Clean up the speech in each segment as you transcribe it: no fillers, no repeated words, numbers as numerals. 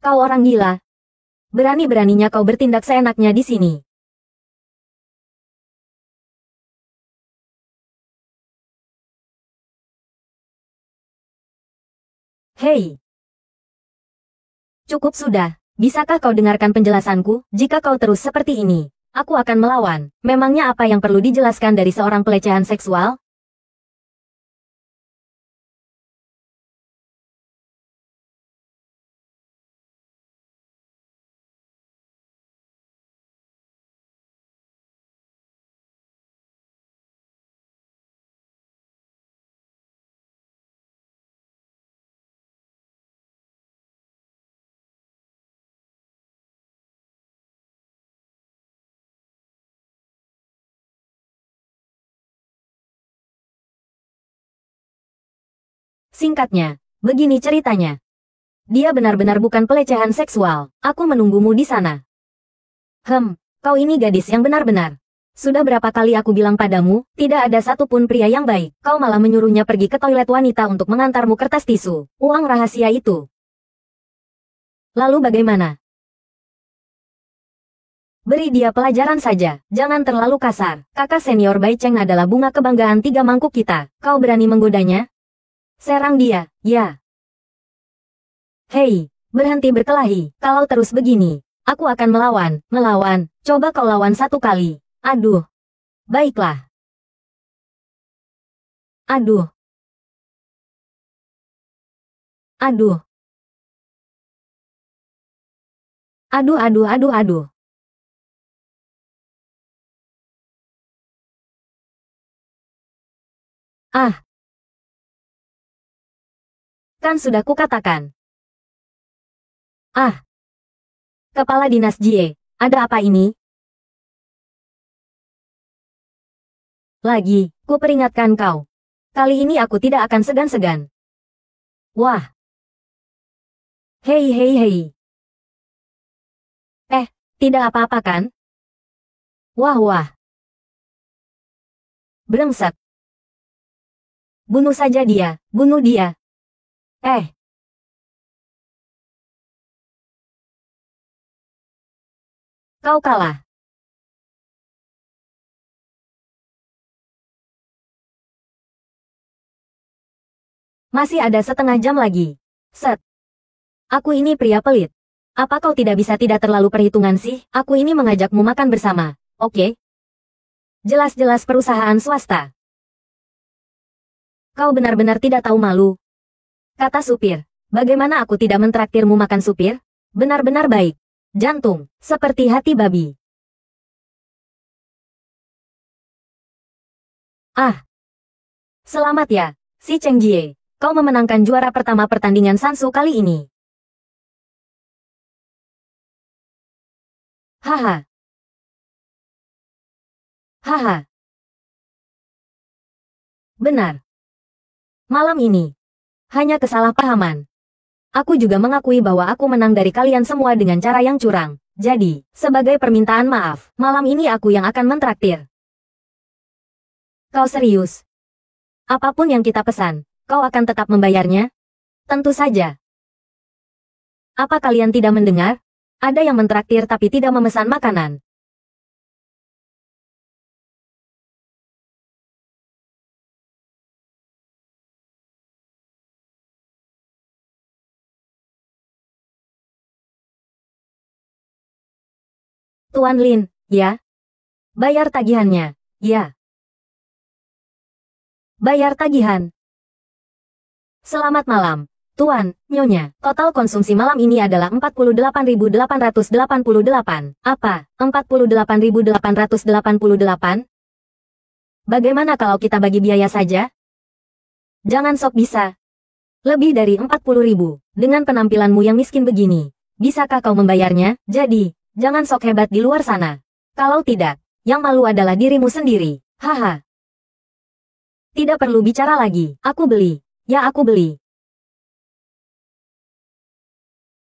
Kau orang gila. Berani-beraninya kau bertindak seenaknya di sini. Hei. Cukup sudah. Bisakah kau dengarkan penjelasanku? Jika kau terus seperti ini, aku akan melawan. Memangnya apa yang perlu dijelaskan dari seorang pelecehan seksual? Singkatnya, begini ceritanya. Dia benar-benar bukan pelecehan seksual. Aku menunggumu di sana. Kau ini gadis yang benar-benar. Sudah berapa kali aku bilang padamu, tidak ada satupun pria yang baik. Kau malah menyuruhnya pergi ke toilet wanita untuk mengantarmu kertas tisu. Uang rahasia itu. Lalu bagaimana? Beri dia pelajaran saja. Jangan terlalu kasar. Kakak senior Bai Cheng adalah bunga kebanggaan 3 mangkuk kita. Kau berani menggodanya? Serang dia, ya. Hei, berhenti berkelahi. Kalau terus begini, aku akan melawan. Melawan, coba kau lawan 1 kali. Aduh. Baiklah. Aduh. Aduh. Aduh, aduh, aduh, aduh. Ah, kan sudah kukatakan. Ah, Kepala Dinas Jie, ada apa ini? Lagi, ku peringatkan kau. Kali ini aku tidak akan segan-segan. Wah. Hei hei hei. Tidak apa-apa kan? Wah wah. Brengsek. Bunuh saja dia, bunuh dia. Kau kalah. Masih ada setengah jam lagi. Set. Aku ini pria pelit. Apa kau tidak bisa tidak terlalu perhitungan sih? Aku ini mengajakmu makan bersama, oke? Jelas-jelas perusahaan swasta. Kau benar-benar tidak tahu malu. Kata supir. Bagaimana aku tidak mentraktirmu makan supir? Benar-benar baik. Jantung, seperti hati babi. Ah. Selamat ya, si Cheng Jie. Kau memenangkan juara pertama pertandingan Sansu kali ini. Haha. Haha. Benar. Malam ini. Hanya kesalahpahaman. Aku juga mengakui bahwa aku menang dari kalian semua dengan cara yang curang. Jadi, sebagai permintaan maaf, malam ini aku yang akan mentraktir. Kau serius? Apapun yang kita pesan, kau akan tetap membayarnya? Tentu saja. Apa kalian tidak mendengar? Ada yang mentraktir tapi tidak memesan makanan. Tuan Lin, ya? Bayar tagihannya, ya. Bayar tagihan. Selamat malam, Tuan, Nyonya. Total konsumsi malam ini adalah 48.888. Apa? 48.888? Bagaimana kalau kita bagi biaya saja? Jangan sok bisa. Lebih dari 40.000. Dengan penampilanmu yang miskin begini, bisakah kau membayarnya? Jadi, jangan sok hebat di luar sana. Kalau tidak, yang malu adalah dirimu sendiri. Haha. Tidak perlu bicara lagi. Aku beli. Ya aku beli.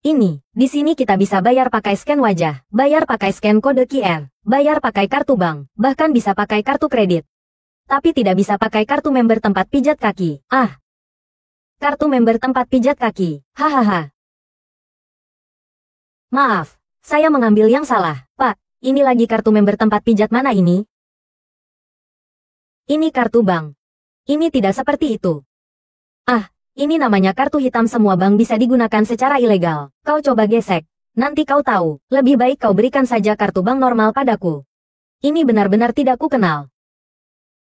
Ini, di sini kita bisa bayar pakai scan wajah, bayar pakai scan kode QR, bayar pakai kartu bank, bahkan bisa pakai kartu kredit. Tapi tidak bisa pakai kartu member tempat pijat kaki. Ah. Kartu member tempat pijat kaki. Hahaha. Maaf, saya mengambil yang salah. Pak, ini lagi kartu member tempat pijat mana ini? Ini kartu bank. Ini tidak seperti itu. Ah, ini namanya kartu hitam, semua bank bisa digunakan secara ilegal. Kau coba gesek. Nanti kau tahu, lebih baik kau berikan saja kartu bank normal padaku. Ini benar-benar tidak ku kenal.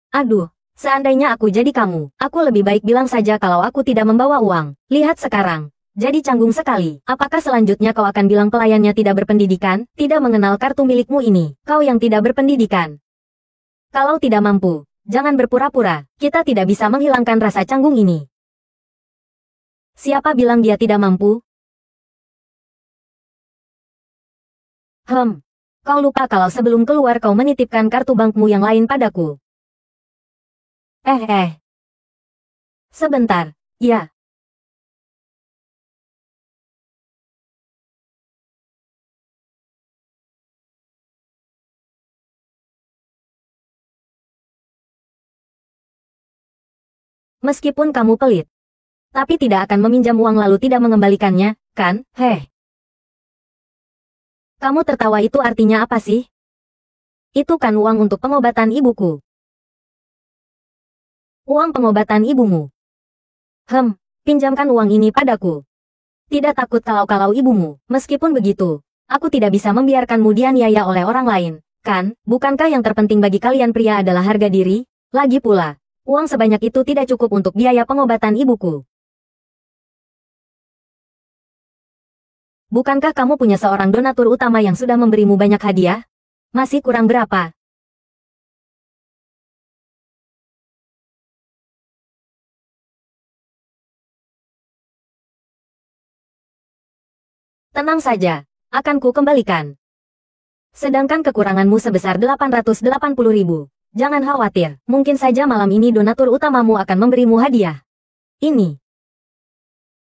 Aduh, seandainya aku jadi kamu, aku lebih baik bilang saja kalau aku tidak membawa uang. Lihat sekarang. Jadi canggung sekali. Apakah selanjutnya kau akan bilang pelayannya tidak berpendidikan, tidak mengenal kartu milikmu ini? Kau yang tidak berpendidikan. Kalau tidak mampu, jangan berpura-pura. Kita tidak bisa menghilangkan rasa canggung ini. Siapa bilang dia tidak mampu? Kau lupa kalau sebelum keluar kau menitipkan kartu bankmu yang lain padaku. Sebentar, ya. Meskipun kamu pelit, tapi tidak akan meminjam uang lalu tidak mengembalikannya, kan? Kamu tertawa, itu artinya apa sih? Itu kan uang untuk pengobatan ibuku. Uang pengobatan ibumu. Pinjamkan uang ini padaku. Tidak takut kalau ibumu. Meskipun begitu, aku tidak bisa membiarkanmu dianiaya oleh orang lain, kan? Bukankah yang terpenting bagi kalian pria adalah harga diri? Lagi pula, uang sebanyak itu tidak cukup untuk biaya pengobatan ibuku. Bukankah kamu punya seorang donatur utama yang sudah memberimu banyak hadiah? Masih kurang berapa? Tenang saja, akan ku kembalikan. Sedangkan kekuranganmu sebesar 880.000. Jangan khawatir, mungkin saja malam ini donatur utamamu akan memberimu hadiah. Ini.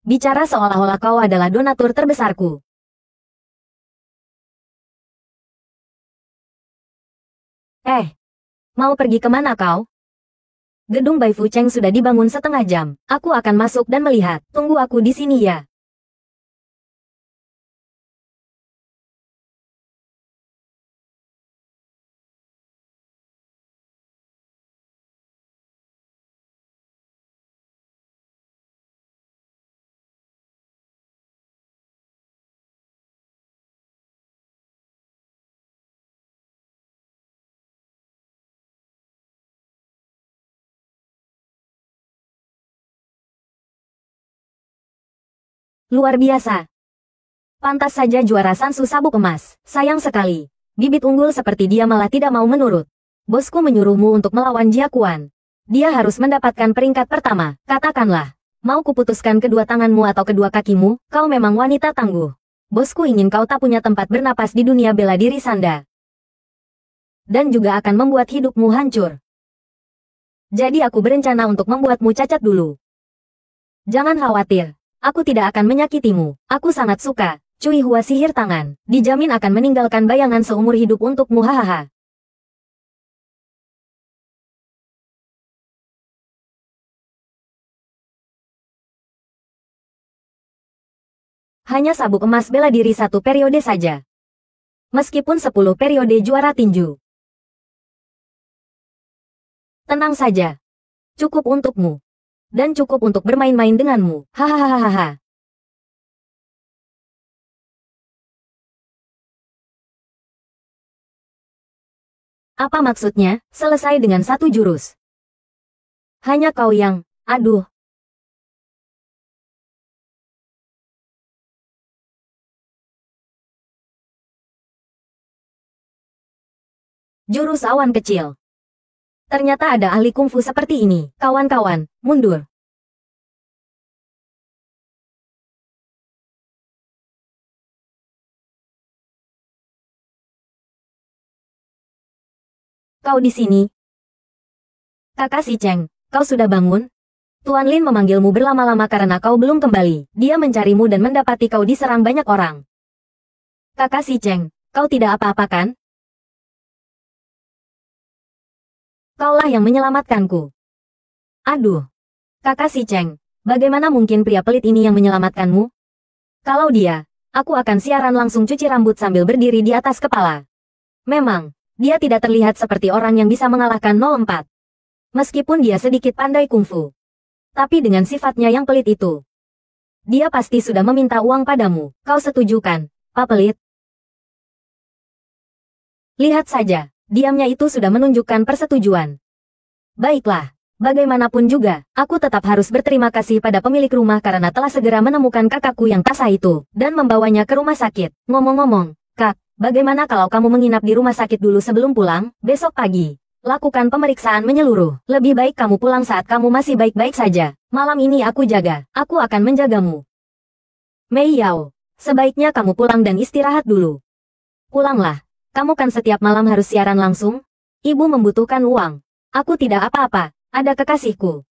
Bicara seolah-olah kau adalah donatur terbesarku. Mau pergi kemana kau? Gedung Bai Fu Cheng sudah dibangun setengah jam. Aku akan masuk dan melihat. Tunggu aku di sini ya. Luar biasa. Pantas saja juara Sansu sabuk emas. Sayang sekali. Bibit unggul seperti dia malah tidak mau menurut. Bosku menyuruhmu untuk melawan Jia Kuan. Dia harus mendapatkan peringkat pertama. Katakanlah, mau kuputuskan kedua tanganmu atau kedua kakimu, kau memang wanita tangguh. Bosku ingin kau tak punya tempat bernapas di dunia bela diri Sanda. Dan juga akan membuat hidupmu hancur. Jadi aku berencana untuk membuatmu cacat dulu. Jangan khawatir. Aku tidak akan menyakitimu. Aku sangat suka. Cui Hua sihir tangan. Dijamin akan meninggalkan bayangan seumur hidup untukmu, hahaha. Hanya sabuk emas bela diri satu periode saja. Meskipun 10 periode juara tinju. Tenang saja. Cukup untukmu. Dan cukup untuk bermain-main denganmu. Hahaha. Apa maksudnya, selesai dengan satu jurus? Hanya kau yang, aduh. Jurus awan kecil. Ternyata ada ahli kungfu seperti ini. Kawan-kawan, mundur. Kau di sini. Kakak si Cheng, kau sudah bangun? Tuan Lin memanggilmu berlama-lama karena kau belum kembali. Dia mencarimu dan mendapati kau diserang banyak orang. Kakak si Cheng, kau tidak apa-apa kan? Kaulah yang menyelamatkanku. Aduh. Kakak si Cheng, bagaimana mungkin pria pelit ini yang menyelamatkanmu? Kalau dia, aku akan siaran langsung cuci rambut sambil berdiri di atas kepala. Memang, dia tidak terlihat seperti orang yang bisa mengalahkan 04. Meskipun dia sedikit pandai kungfu. Tapi dengan sifatnya yang pelit itu, dia pasti sudah meminta uang padamu. Kau setuju kan, Pak Pelit? Lihat saja, diamnya itu sudah menunjukkan persetujuan. Baiklah, bagaimanapun juga, aku tetap harus berterima kasih pada pemilik rumah karena telah segera menemukan kakakku yang tak sah itu, dan membawanya ke rumah sakit. Ngomong-ngomong, Kak, bagaimana kalau kamu menginap di rumah sakit dulu sebelum pulang, besok pagi? Lakukan pemeriksaan menyeluruh. Lebih baik kamu pulang saat kamu masih baik-baik saja. Malam ini aku jaga. Aku akan menjagamu. Mei Yao, sebaiknya kamu pulang dan istirahat dulu. Pulanglah. Kamu kan setiap malam harus siaran langsung? Ibu membutuhkan uang. Aku tidak apa-apa. Ada kekasihku.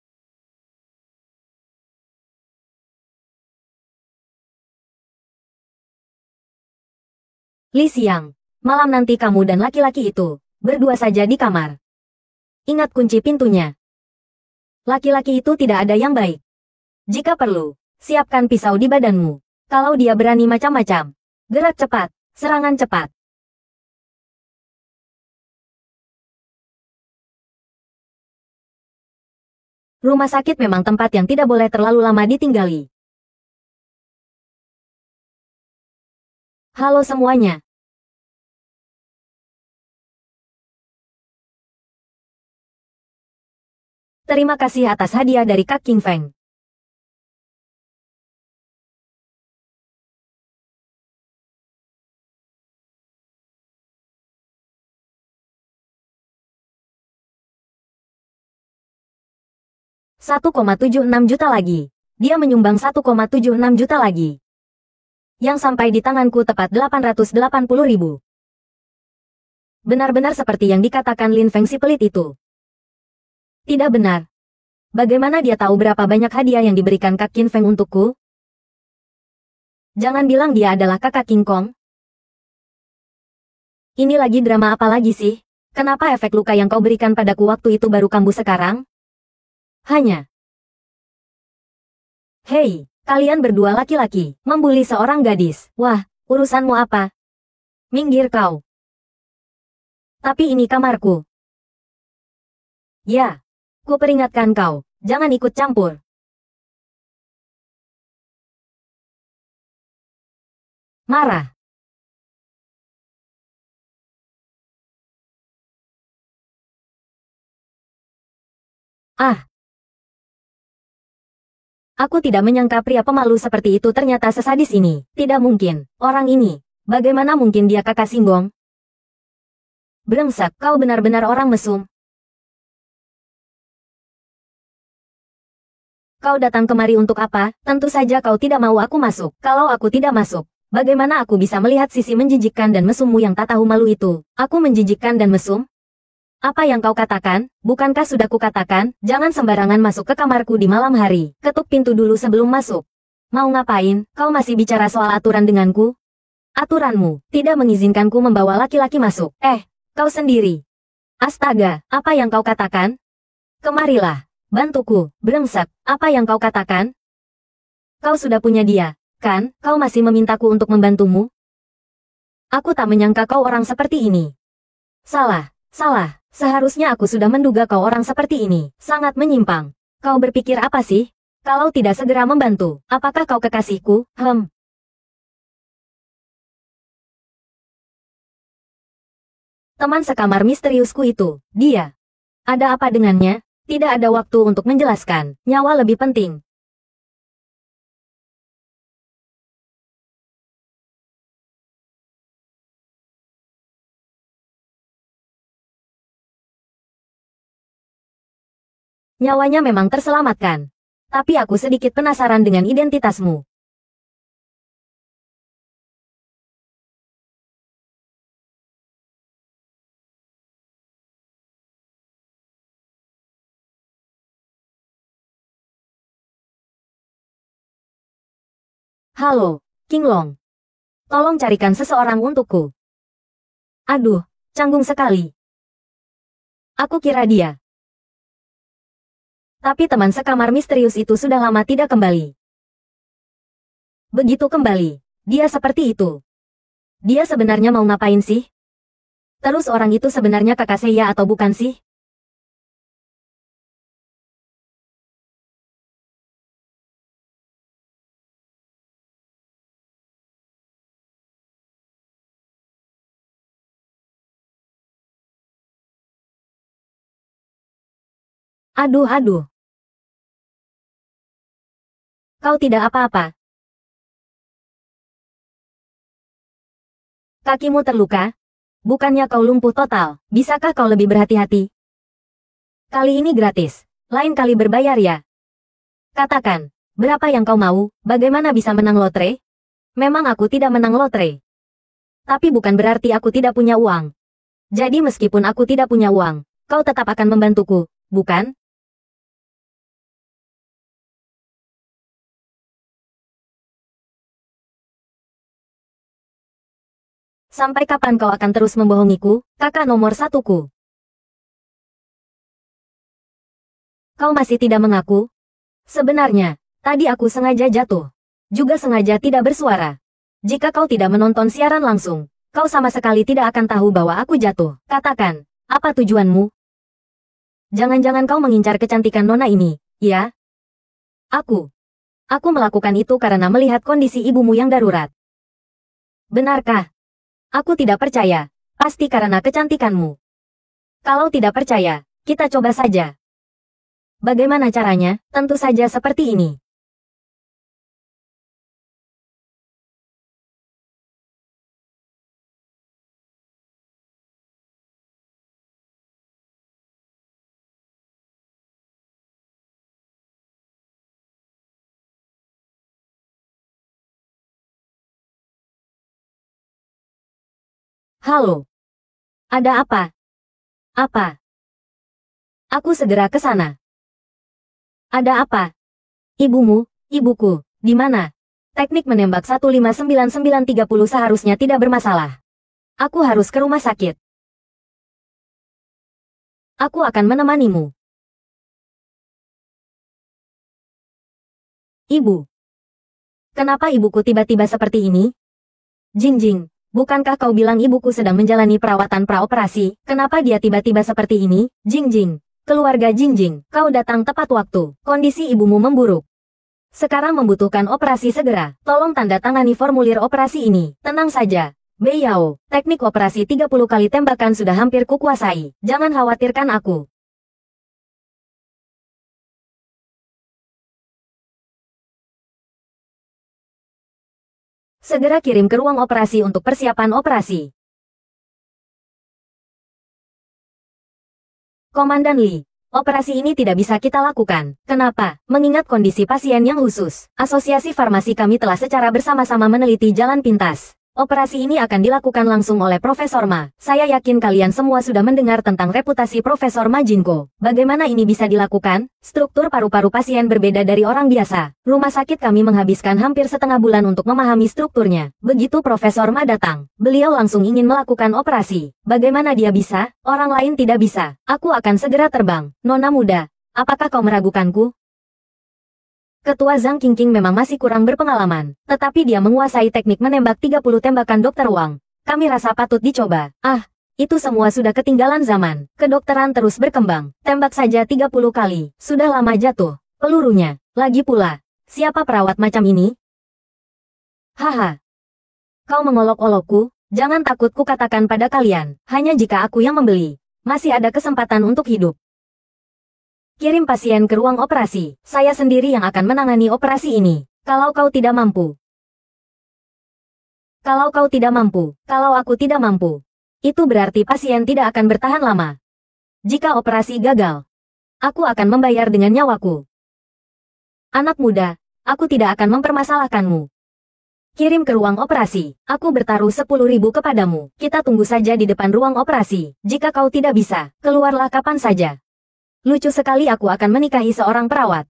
Li Xiang, malam nanti kamu dan laki-laki itu berdua saja di kamar. Ingat kunci pintunya. Laki-laki itu tidak ada yang baik. Jika perlu, siapkan pisau di badanmu. Kalau dia berani macam-macam, gerak cepat, serangan cepat. Rumah sakit memang tempat yang tidak boleh terlalu lama ditinggali. Halo semuanya. Terima kasih atas hadiah dari Kak King Feng. $1,76 juta lagi. Dia menyumbang 1,76 juta lagi. Yang sampai di tanganku tepat 880.000. Benar-benar seperti yang dikatakan Lin Feng si pelit itu. Tidak benar. Bagaimana dia tahu berapa banyak hadiah yang diberikan Kak King Feng untukku? Jangan bilang dia adalah kakak King Kong. Ini lagi drama apa lagi sih? Kenapa efek luka yang kau berikan padaku waktu itu baru kambuh sekarang? Hanya. Hei, kalian berdua laki-laki, membuli seorang gadis. Wah, urusanmu apa? Minggir kau. Tapi ini kamarku. Ya, ku peringatkan kau, jangan ikut campur. Marah. Ah. Aku tidak menyangka pria pemalu seperti itu ternyata sesadis ini. Tidak mungkin. Orang ini. Bagaimana mungkin dia kakak Singgong? Brengsek, kau benar-benar orang mesum. Kau datang kemari untuk apa? Tentu saja kau tidak mau aku masuk. Kalau aku tidak masuk, bagaimana aku bisa melihat sisi menjijikkan dan mesummu yang tak tahu malu itu? Aku menjijikkan dan mesum? Apa yang kau katakan? Bukankah sudah kukatakan, jangan sembarangan masuk ke kamarku di malam hari. Ketuk pintu dulu sebelum masuk. Mau ngapain? Kau masih bicara soal aturan denganku? Aturanmu, tidak mengizinkanku membawa laki-laki masuk. Kau sendiri. Astaga, apa yang kau katakan? Kemarilah, bantuku, brengsek, apa yang kau katakan? Kau sudah punya dia, kan? Kau masih memintaku untuk membantumu? Aku tak menyangka kau orang seperti ini. Salah. Seharusnya aku sudah menduga kau orang seperti ini. Sangat menyimpang. Kau berpikir apa sih? Kalau tidak segera membantu, apakah kau kekasihku? Teman sekamar misteriusku itu, dia. Ada apa dengannya? Tidak ada waktu untuk menjelaskan. Nyawa lebih penting. Nyawanya memang terselamatkan. Tapi aku sedikit penasaran dengan identitasmu. Halo, King Long. Tolong carikan seseorang untukku. Aduh, canggung sekali. Aku kira dia. Tapi teman sekamar misterius itu sudah lama tidak kembali. Begitu kembali, Dia seperti itu. Dia sebenarnya mau ngapain sih? Terus orang itu sebenarnya kakak Seiya atau bukan sih? Aduh aduh, kau tidak apa-apa. Kakimu terluka? Bukannya kau lumpuh total, bisakah kau lebih berhati-hati? Kali ini gratis, lain kali berbayar ya. Katakan, berapa yang kau mau, bagaimana bisa menang lotre? Memang aku tidak menang lotre. Tapi bukan berarti aku tidak punya uang. Jadi meskipun aku tidak punya uang, kau tetap akan membantuku, bukan? Sampai kapan kau akan terus membohongiku, kakak nomor satuku? Kau masih tidak mengaku? Sebenarnya, tadi aku sengaja jatuh. Juga sengaja tidak bersuara. Jika kau tidak menonton siaran langsung, kau sama sekali tidak akan tahu bahwa aku jatuh. Katakan, apa tujuanmu? Jangan-jangan kau mengincar kecantikan nona ini, ya? Aku. Aku melakukan itu karena melihat kondisi ibumu yang darurat. Benarkah? Aku tidak percaya. Pasti karena kecantikanmu. Kalau tidak percaya, kita coba saja. Bagaimana caranya? Tentu saja seperti ini. Halo. Ada apa? Apa? Aku segera ke sana. Ada apa? Ibumu, ibuku, di mana? Teknik menembak 1599330 seharusnya tidak bermasalah. Aku harus ke rumah sakit. Aku akan menemanimu. Ibu. Kenapa ibuku tiba-tiba seperti ini? Jingjing, bukankah kau bilang ibuku sedang menjalani perawatan praoperasi? Kenapa dia tiba-tiba seperti ini? Jingjing, keluarga Jingjing, kau datang tepat waktu. Kondisi ibumu memburuk. Sekarang membutuhkan operasi segera. Tolong tanda tangani formulir operasi ini. Tenang saja. Bei Yao, teknik operasi 30 kali tembakan sudah hampir kukuasai. Jangan khawatirkan aku. Segera kirim ke ruang operasi untuk persiapan operasi. Komandan Lee, operasi ini tidak bisa kita lakukan. Kenapa? Mengingat kondisi pasien yang khusus, Asosiasi Farmasi kami telah secara bersama-sama meneliti jalan pintas. Operasi ini akan dilakukan langsung oleh Profesor Ma. Saya yakin kalian semua sudah mendengar tentang reputasi Profesor Ma Jinko. Bagaimana ini bisa dilakukan? Struktur paru-paru pasien berbeda dari orang biasa. Rumah sakit kami menghabiskan hampir setengah bulan untuk memahami strukturnya. Begitu Profesor Ma datang, beliau langsung ingin melakukan operasi. Bagaimana dia bisa? Orang lain tidak bisa. Aku akan segera terbang. Nona muda, apakah kau meragukanku? Ketua Zhang Qingqing memang masih kurang berpengalaman, tetapi dia menguasai teknik menembak 30 tembakan Dokter Wang. Kami rasa patut dicoba. Ah, itu semua sudah ketinggalan zaman. Kedokteran terus berkembang. Tembak saja 30 kali. Sudah lama jatuh. Pelurunya. Lagi pula, siapa perawat macam ini? Haha. Kau mengolok-olokku? Jangan takut ku katakan pada kalian. Hanya jika aku yang membeli, masih ada kesempatan untuk hidup. Kirim pasien ke ruang operasi. Saya sendiri yang akan menangani operasi ini. Kalau kau tidak mampu. Kalau aku tidak mampu. Itu berarti pasien tidak akan bertahan lama. Jika operasi gagal, aku akan membayar dengan nyawaku. Anak muda, aku tidak akan mempermasalahkanmu. Kirim ke ruang operasi. Aku bertaruh 10.000 kepadamu. Kita tunggu saja di depan ruang operasi. Jika kau tidak bisa, keluarlah kapan saja. Lucu sekali aku akan menikahi seorang perawat.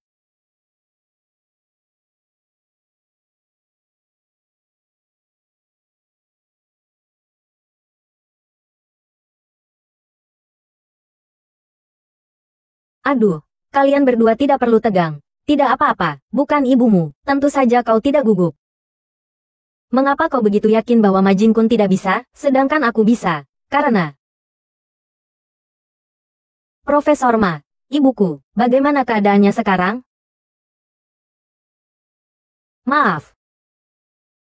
Aduh, kalian berdua tidak perlu tegang. Tidak apa-apa, bukan ibumu. Tentu saja kau tidak gugup. Mengapa kau begitu yakin bahwa Ma Jin Kun tidak bisa, sedangkan aku bisa? Karena... Profesor Ma, ibuku, bagaimana keadaannya sekarang? Maaf.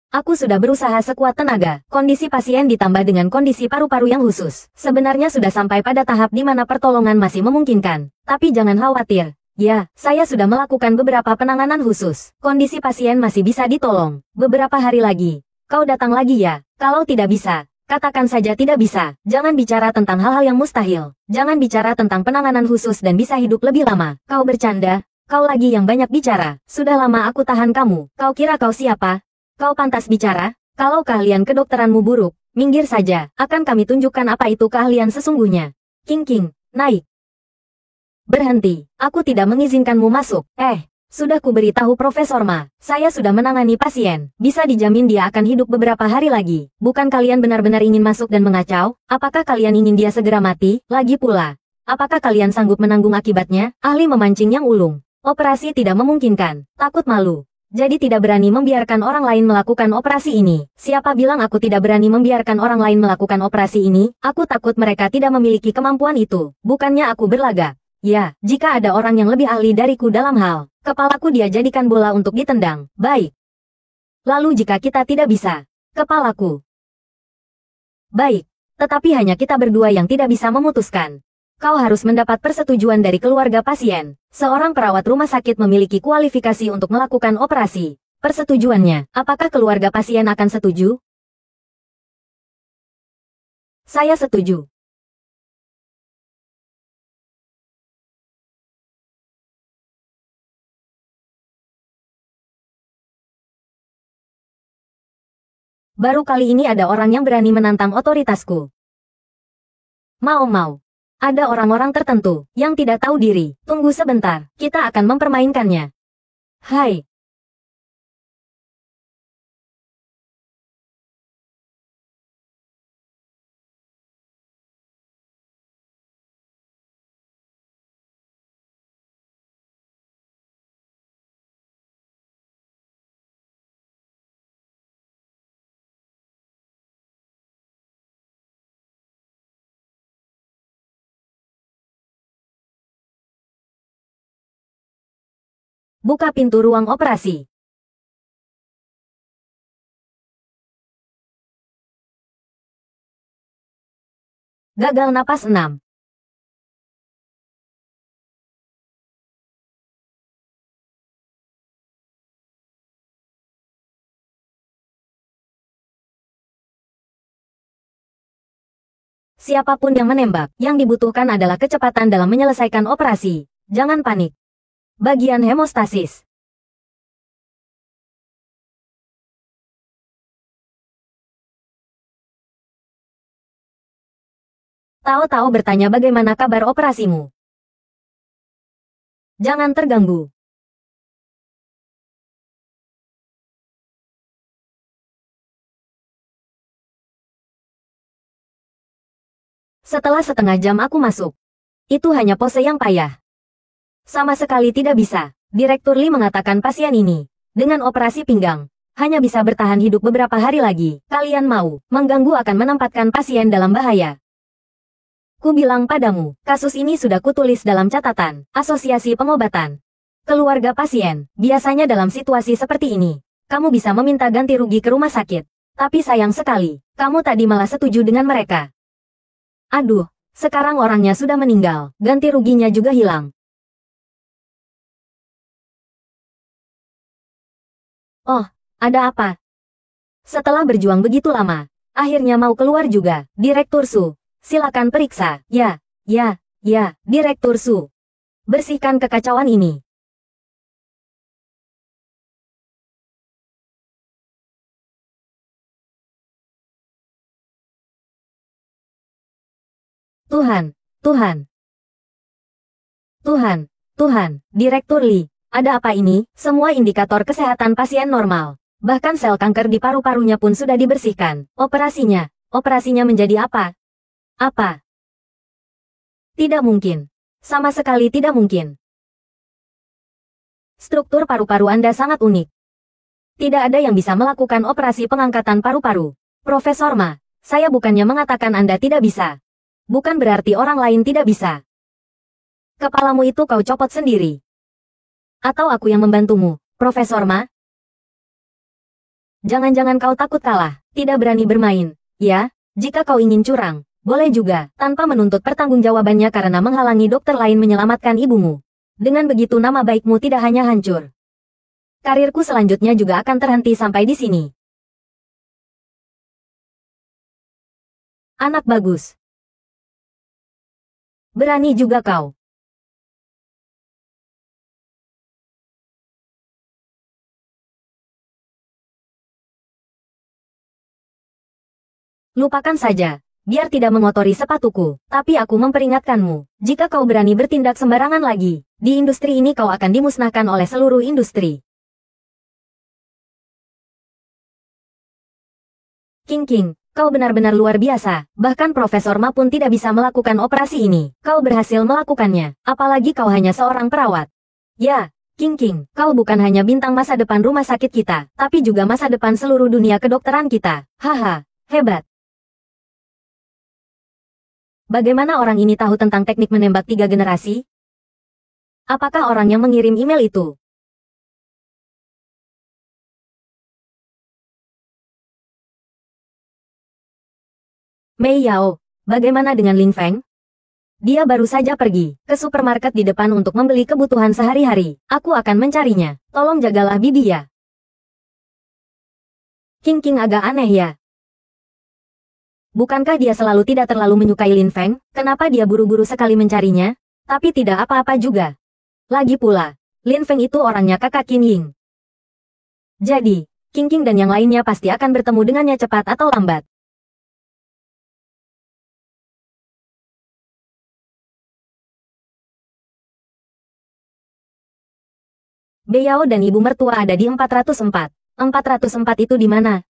Aku sudah berusaha sekuat tenaga. Kondisi pasien ditambah dengan kondisi paru-paru yang khusus. Sebenarnya sudah sampai pada tahap di mana pertolongan masih memungkinkan. Tapi jangan khawatir. Ya, saya sudah melakukan beberapa penanganan khusus. Kondisi pasien masih bisa ditolong. Beberapa hari lagi. Kau datang lagi ya. Kalau tidak bisa, katakan saja tidak bisa. Jangan bicara tentang hal-hal yang mustahil. Jangan bicara tentang penanganan khusus dan bisa hidup lebih lama. Kau bercanda? Kau lagi yang banyak bicara. Sudah lama aku tahan kamu. Kau kira kau siapa? Kau pantas bicara? Kalau keahlian kedokteranmu buruk, minggir saja. Akan kami tunjukkan apa itu keahlian sesungguhnya. King, naik. Berhenti. Aku tidak mengizinkanmu masuk. Sudah kuberitahu Profesor Ma. Saya sudah menangani pasien. Bisa dijamin dia akan hidup beberapa hari lagi. Bukan kalian benar-benar ingin masuk dan mengacau? Apakah kalian ingin dia segera mati? Lagi pula, apakah kalian sanggup menanggung akibatnya? Ahli memancing yang ulung. Operasi tidak memungkinkan. Takut malu. Jadi tidak berani membiarkan orang lain melakukan operasi ini. Siapa bilang aku tidak berani membiarkan orang lain melakukan operasi ini? Aku takut mereka tidak memiliki kemampuan itu. Bukannya aku berlagak. Ya, jika ada orang yang lebih ahli dariku dalam hal, kepalaku dia jadikan bola untuk ditendang. Baik. Lalu jika kita tidak bisa, kepalaku. Baik. Tetapi hanya kita berdua yang tidak bisa memutuskan. Kau harus mendapat persetujuan dari keluarga pasien. Seorang perawat rumah sakit memiliki kualifikasi untuk melakukan operasi. Persetujuannya, apakah keluarga pasien akan setuju? Saya setuju. Baru kali ini ada orang yang berani menantang otoritasku. Mau. Ada orang-orang tertentu yang tidak tahu diri. Tunggu sebentar, kita akan mempermainkannya. Hai. Buka pintu ruang operasi. Gagal napas 6. Siapapun yang menembak, yang dibutuhkan adalah kecepatan dalam menyelesaikan operasi. Jangan panik. Bagian hemostasis. Tahu-tahu bertanya bagaimana kabar operasimu. Jangan terganggu. Setelah setengah jam aku masuk. Itu hanya pose yang payah. Sama sekali tidak bisa. Direktur Lee mengatakan pasien ini, dengan operasi pinggang, hanya bisa bertahan hidup beberapa hari lagi. Kalian mau mengganggu akan menempatkan pasien dalam bahaya. Ku bilang padamu, kasus ini sudah kutulis dalam catatan Asosiasi Pengobatan. Keluarga pasien, biasanya dalam situasi seperti ini, kamu bisa meminta ganti rugi ke rumah sakit. Tapi sayang sekali, kamu tadi malah setuju dengan mereka. Aduh, sekarang orangnya sudah meninggal, ganti ruginya juga hilang. Oh, ada apa? Setelah berjuang begitu lama, akhirnya mau keluar juga. Direktur Su, silakan periksa. Ya, Direktur Su. Bersihkan kekacauan ini. Tuhan, Direktur Lee, ada apa ini? Semua indikator kesehatan pasien normal. Bahkan sel kanker di paru-parunya pun sudah dibersihkan. Operasinya menjadi apa? Apa? Tidak mungkin. Sama sekali tidak mungkin. Struktur paru-paru Anda sangat unik. Tidak ada yang bisa melakukan operasi pengangkatan paru-paru. Profesor Ma, saya bukannya mengatakan Anda tidak bisa. Bukan berarti orang lain tidak bisa. Kepalamu itu kau copot sendiri. Atau aku yang membantumu, Profesor Ma? Jangan-jangan kau takut kalah, tidak berani bermain. Ya, jika kau ingin curang, boleh juga, tanpa menuntut pertanggungjawabannya karena menghalangi dokter lain menyelamatkan ibumu. Dengan begitu nama baikmu tidak hanya hancur. Karirku selanjutnya juga akan terhenti sampai di sini. Anak bagus. Berani juga kau. Lupakan saja, biar tidak mengotori sepatuku, tapi aku memperingatkanmu, jika kau berani bertindak sembarangan lagi, di industri ini kau akan dimusnahkan oleh seluruh industri. King, kau benar-benar luar biasa, bahkan Profesor Ma pun tidak bisa melakukan operasi ini. Kau berhasil melakukannya, apalagi kau hanya seorang perawat. Ya, King, kau bukan hanya bintang masa depan rumah sakit kita, tapi juga masa depan seluruh dunia kedokteran kita. Haha, hebat. Bagaimana orang ini tahu tentang teknik menembak 3 generasi? Apakah orang yang mengirim email itu? Mei Yao, bagaimana dengan Lin Feng? Dia baru saja pergi ke supermarket di depan untuk membeli kebutuhan sehari-hari. Aku akan mencarinya. Tolong jagalah bibi ya. King agak aneh ya. Bukankah dia selalu tidak terlalu menyukai Lin Feng? Kenapa dia buru-buru sekali mencarinya? Tapi tidak apa-apa juga. Lagi pula, Lin Feng itu orangnya kakak Qin Ying. Jadi, King dan yang lainnya pasti akan bertemu dengannya cepat atau lambat. Beyao dan ibu mertua ada di 404. 404 itu di mana?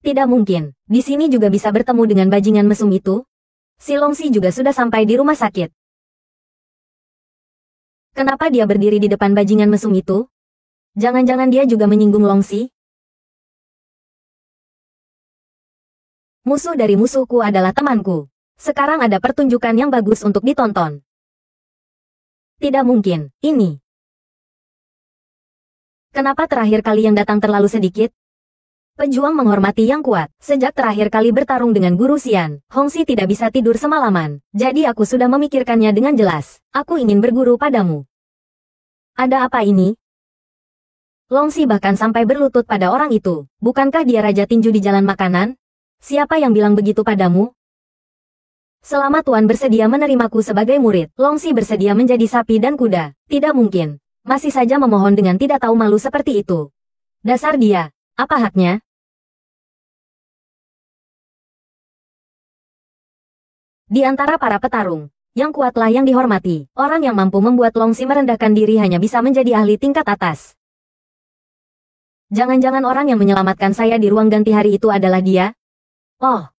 Tidak mungkin, di sini juga bisa bertemu dengan bajingan mesum itu. Si Longxi juga sudah sampai di rumah sakit. Kenapa dia berdiri di depan bajingan mesum itu? Jangan-jangan dia juga menyinggung Longxi? Musuh dari musuhku adalah temanku. Sekarang ada pertunjukan yang bagus untuk ditonton. Tidak mungkin, ini. Kenapa terakhir kali yang datang terlalu sedikit? Pejuang menghormati yang kuat. Sejak terakhir kali bertarung dengan Guru Xian, Hongxi tidak bisa tidur semalaman. Jadi aku sudah memikirkannya dengan jelas. Aku ingin berguru padamu. Ada apa ini? Longxi bahkan sampai berlutut pada orang itu. Bukankah dia raja tinju di jalan makanan? Siapa yang bilang begitu padamu? Selama Tuan bersedia menerimaku sebagai murid, Longxi bersedia menjadi sapi dan kuda. Tidak mungkin. Masih saja memohon dengan tidak tahu malu seperti itu. Dasar dia. Apa haknya? Di antara para petarung, yang kuatlah yang dihormati. Orang yang mampu membuat Longxi merendahkan diri hanya bisa menjadi ahli tingkat atas. Jangan-jangan orang yang menyelamatkan saya di ruang ganti hari itu adalah dia? Oh.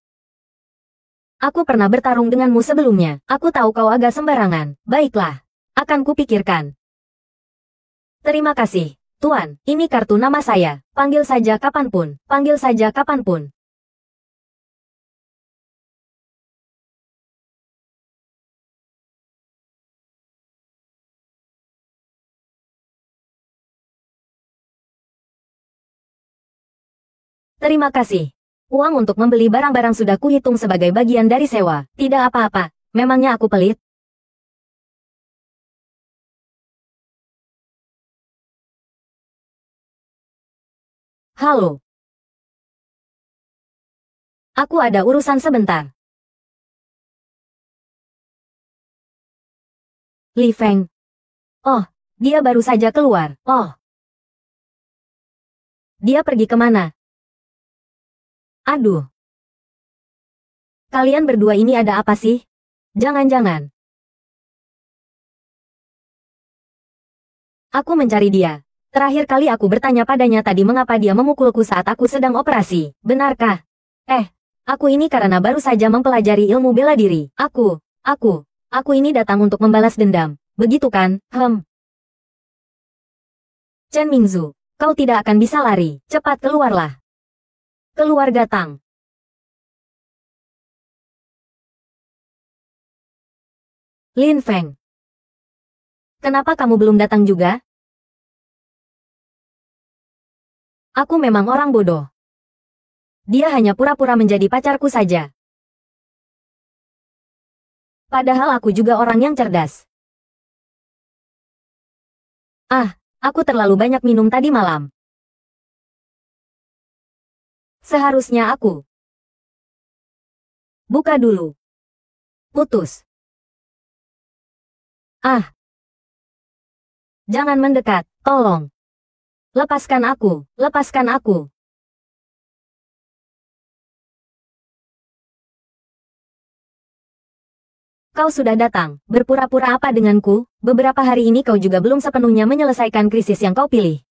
Aku pernah bertarung denganmu sebelumnya. Aku tahu kau agak sembarangan. Baiklah. Akan kupikirkan. Terima kasih, Tuan. Ini kartu nama saya. Panggil saja kapanpun. Panggil saja kapanpun. Terima kasih. Uang untuk membeli barang-barang sudah kuhitung sebagai bagian dari sewa. Tidak apa-apa. Memangnya aku pelit? Halo. Aku ada urusan sebentar. Li Feng. Oh, dia baru saja keluar. Oh. Dia pergi kemana? Aduh. Kalian berdua ini ada apa sih? Jangan-jangan. Aku mencari dia. Terakhir kali aku bertanya padanya tadi mengapa dia memukulku saat aku sedang operasi. Benarkah? Aku ini karena baru saja mempelajari ilmu bela diri. Aku ini datang untuk membalas dendam. Begitu kan? Chen Mingzu, kau tidak akan bisa lari. Cepat keluarlah. Keluarga Tang. Lin Feng. Kenapa kamu belum datang juga? Aku memang orang bodoh. Dia hanya pura-pura menjadi pacarku saja. Padahal aku juga orang yang cerdas. Ah, aku terlalu banyak minum tadi malam. Seharusnya aku. Buka dulu. Putus. Ah. Jangan mendekat, tolong. Lepaskan aku, lepaskan aku. Kau sudah datang, berpura-pura apa denganku? Beberapa hari ini kau juga belum sepenuhnya menyelesaikan krisis yang kau pilih.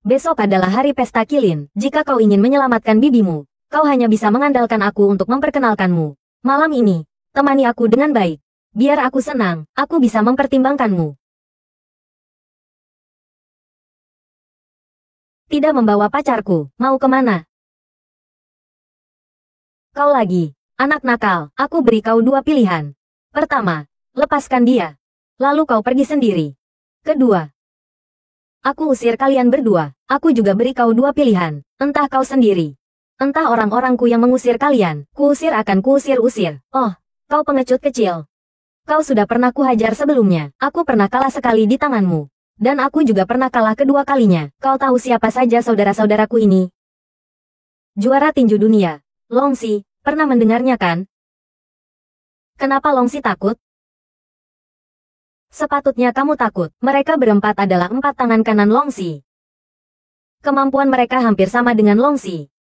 Besok adalah hari pesta Kilin. Jika kau ingin menyelamatkan bibimu, kau hanya bisa mengandalkan aku untuk memperkenalkanmu. Malam ini, temani aku dengan baik. Biar aku senang, aku bisa mempertimbangkanmu. Tidak membawa pacarku, mau kemana? Kau lagi. Anak nakal, aku beri kau dua pilihan. Pertama, lepaskan dia. Lalu kau pergi sendiri. Kedua, aku usir kalian berdua. Aku juga beri kau dua pilihan. Entah kau sendiri. Entah orang-orangku yang mengusir kalian. Kuusir akan kuusir-usir. Oh, kau pengecut kecil. Kau sudah pernah kuhajar sebelumnya. Aku pernah kalah sekali di tanganmu. Dan aku juga pernah kalah kedua kalinya. Kau tahu siapa saja saudara-saudaraku ini? Juara tinju dunia. Longxi. Pernah mendengarnya kan? Kenapa Longxi takut? Sepatutnya kamu takut. Mereka berempat adalah empat tangan kanan Longxi. Kemampuan mereka hampir sama dengan Longxi.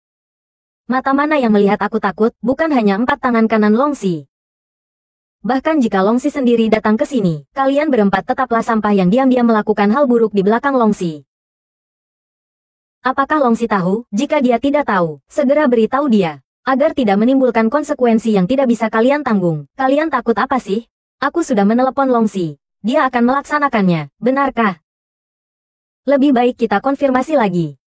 Mata mana yang melihat aku takut? Bukan hanya empat tangan kanan Longxi. Bahkan jika Longxi sendiri datang ke sini, kalian berempat tetaplah sampah yang diam-diam melakukan hal buruk di belakang Longxi. Apakah Longxi tahu? Jika dia tidak tahu, segera beritahu dia. Agar tidak menimbulkan konsekuensi yang tidak bisa kalian tanggung. Kalian takut apa sih? Aku sudah menelepon Longxi. Dia akan melaksanakannya, benarkah? Lebih baik kita konfirmasi lagi.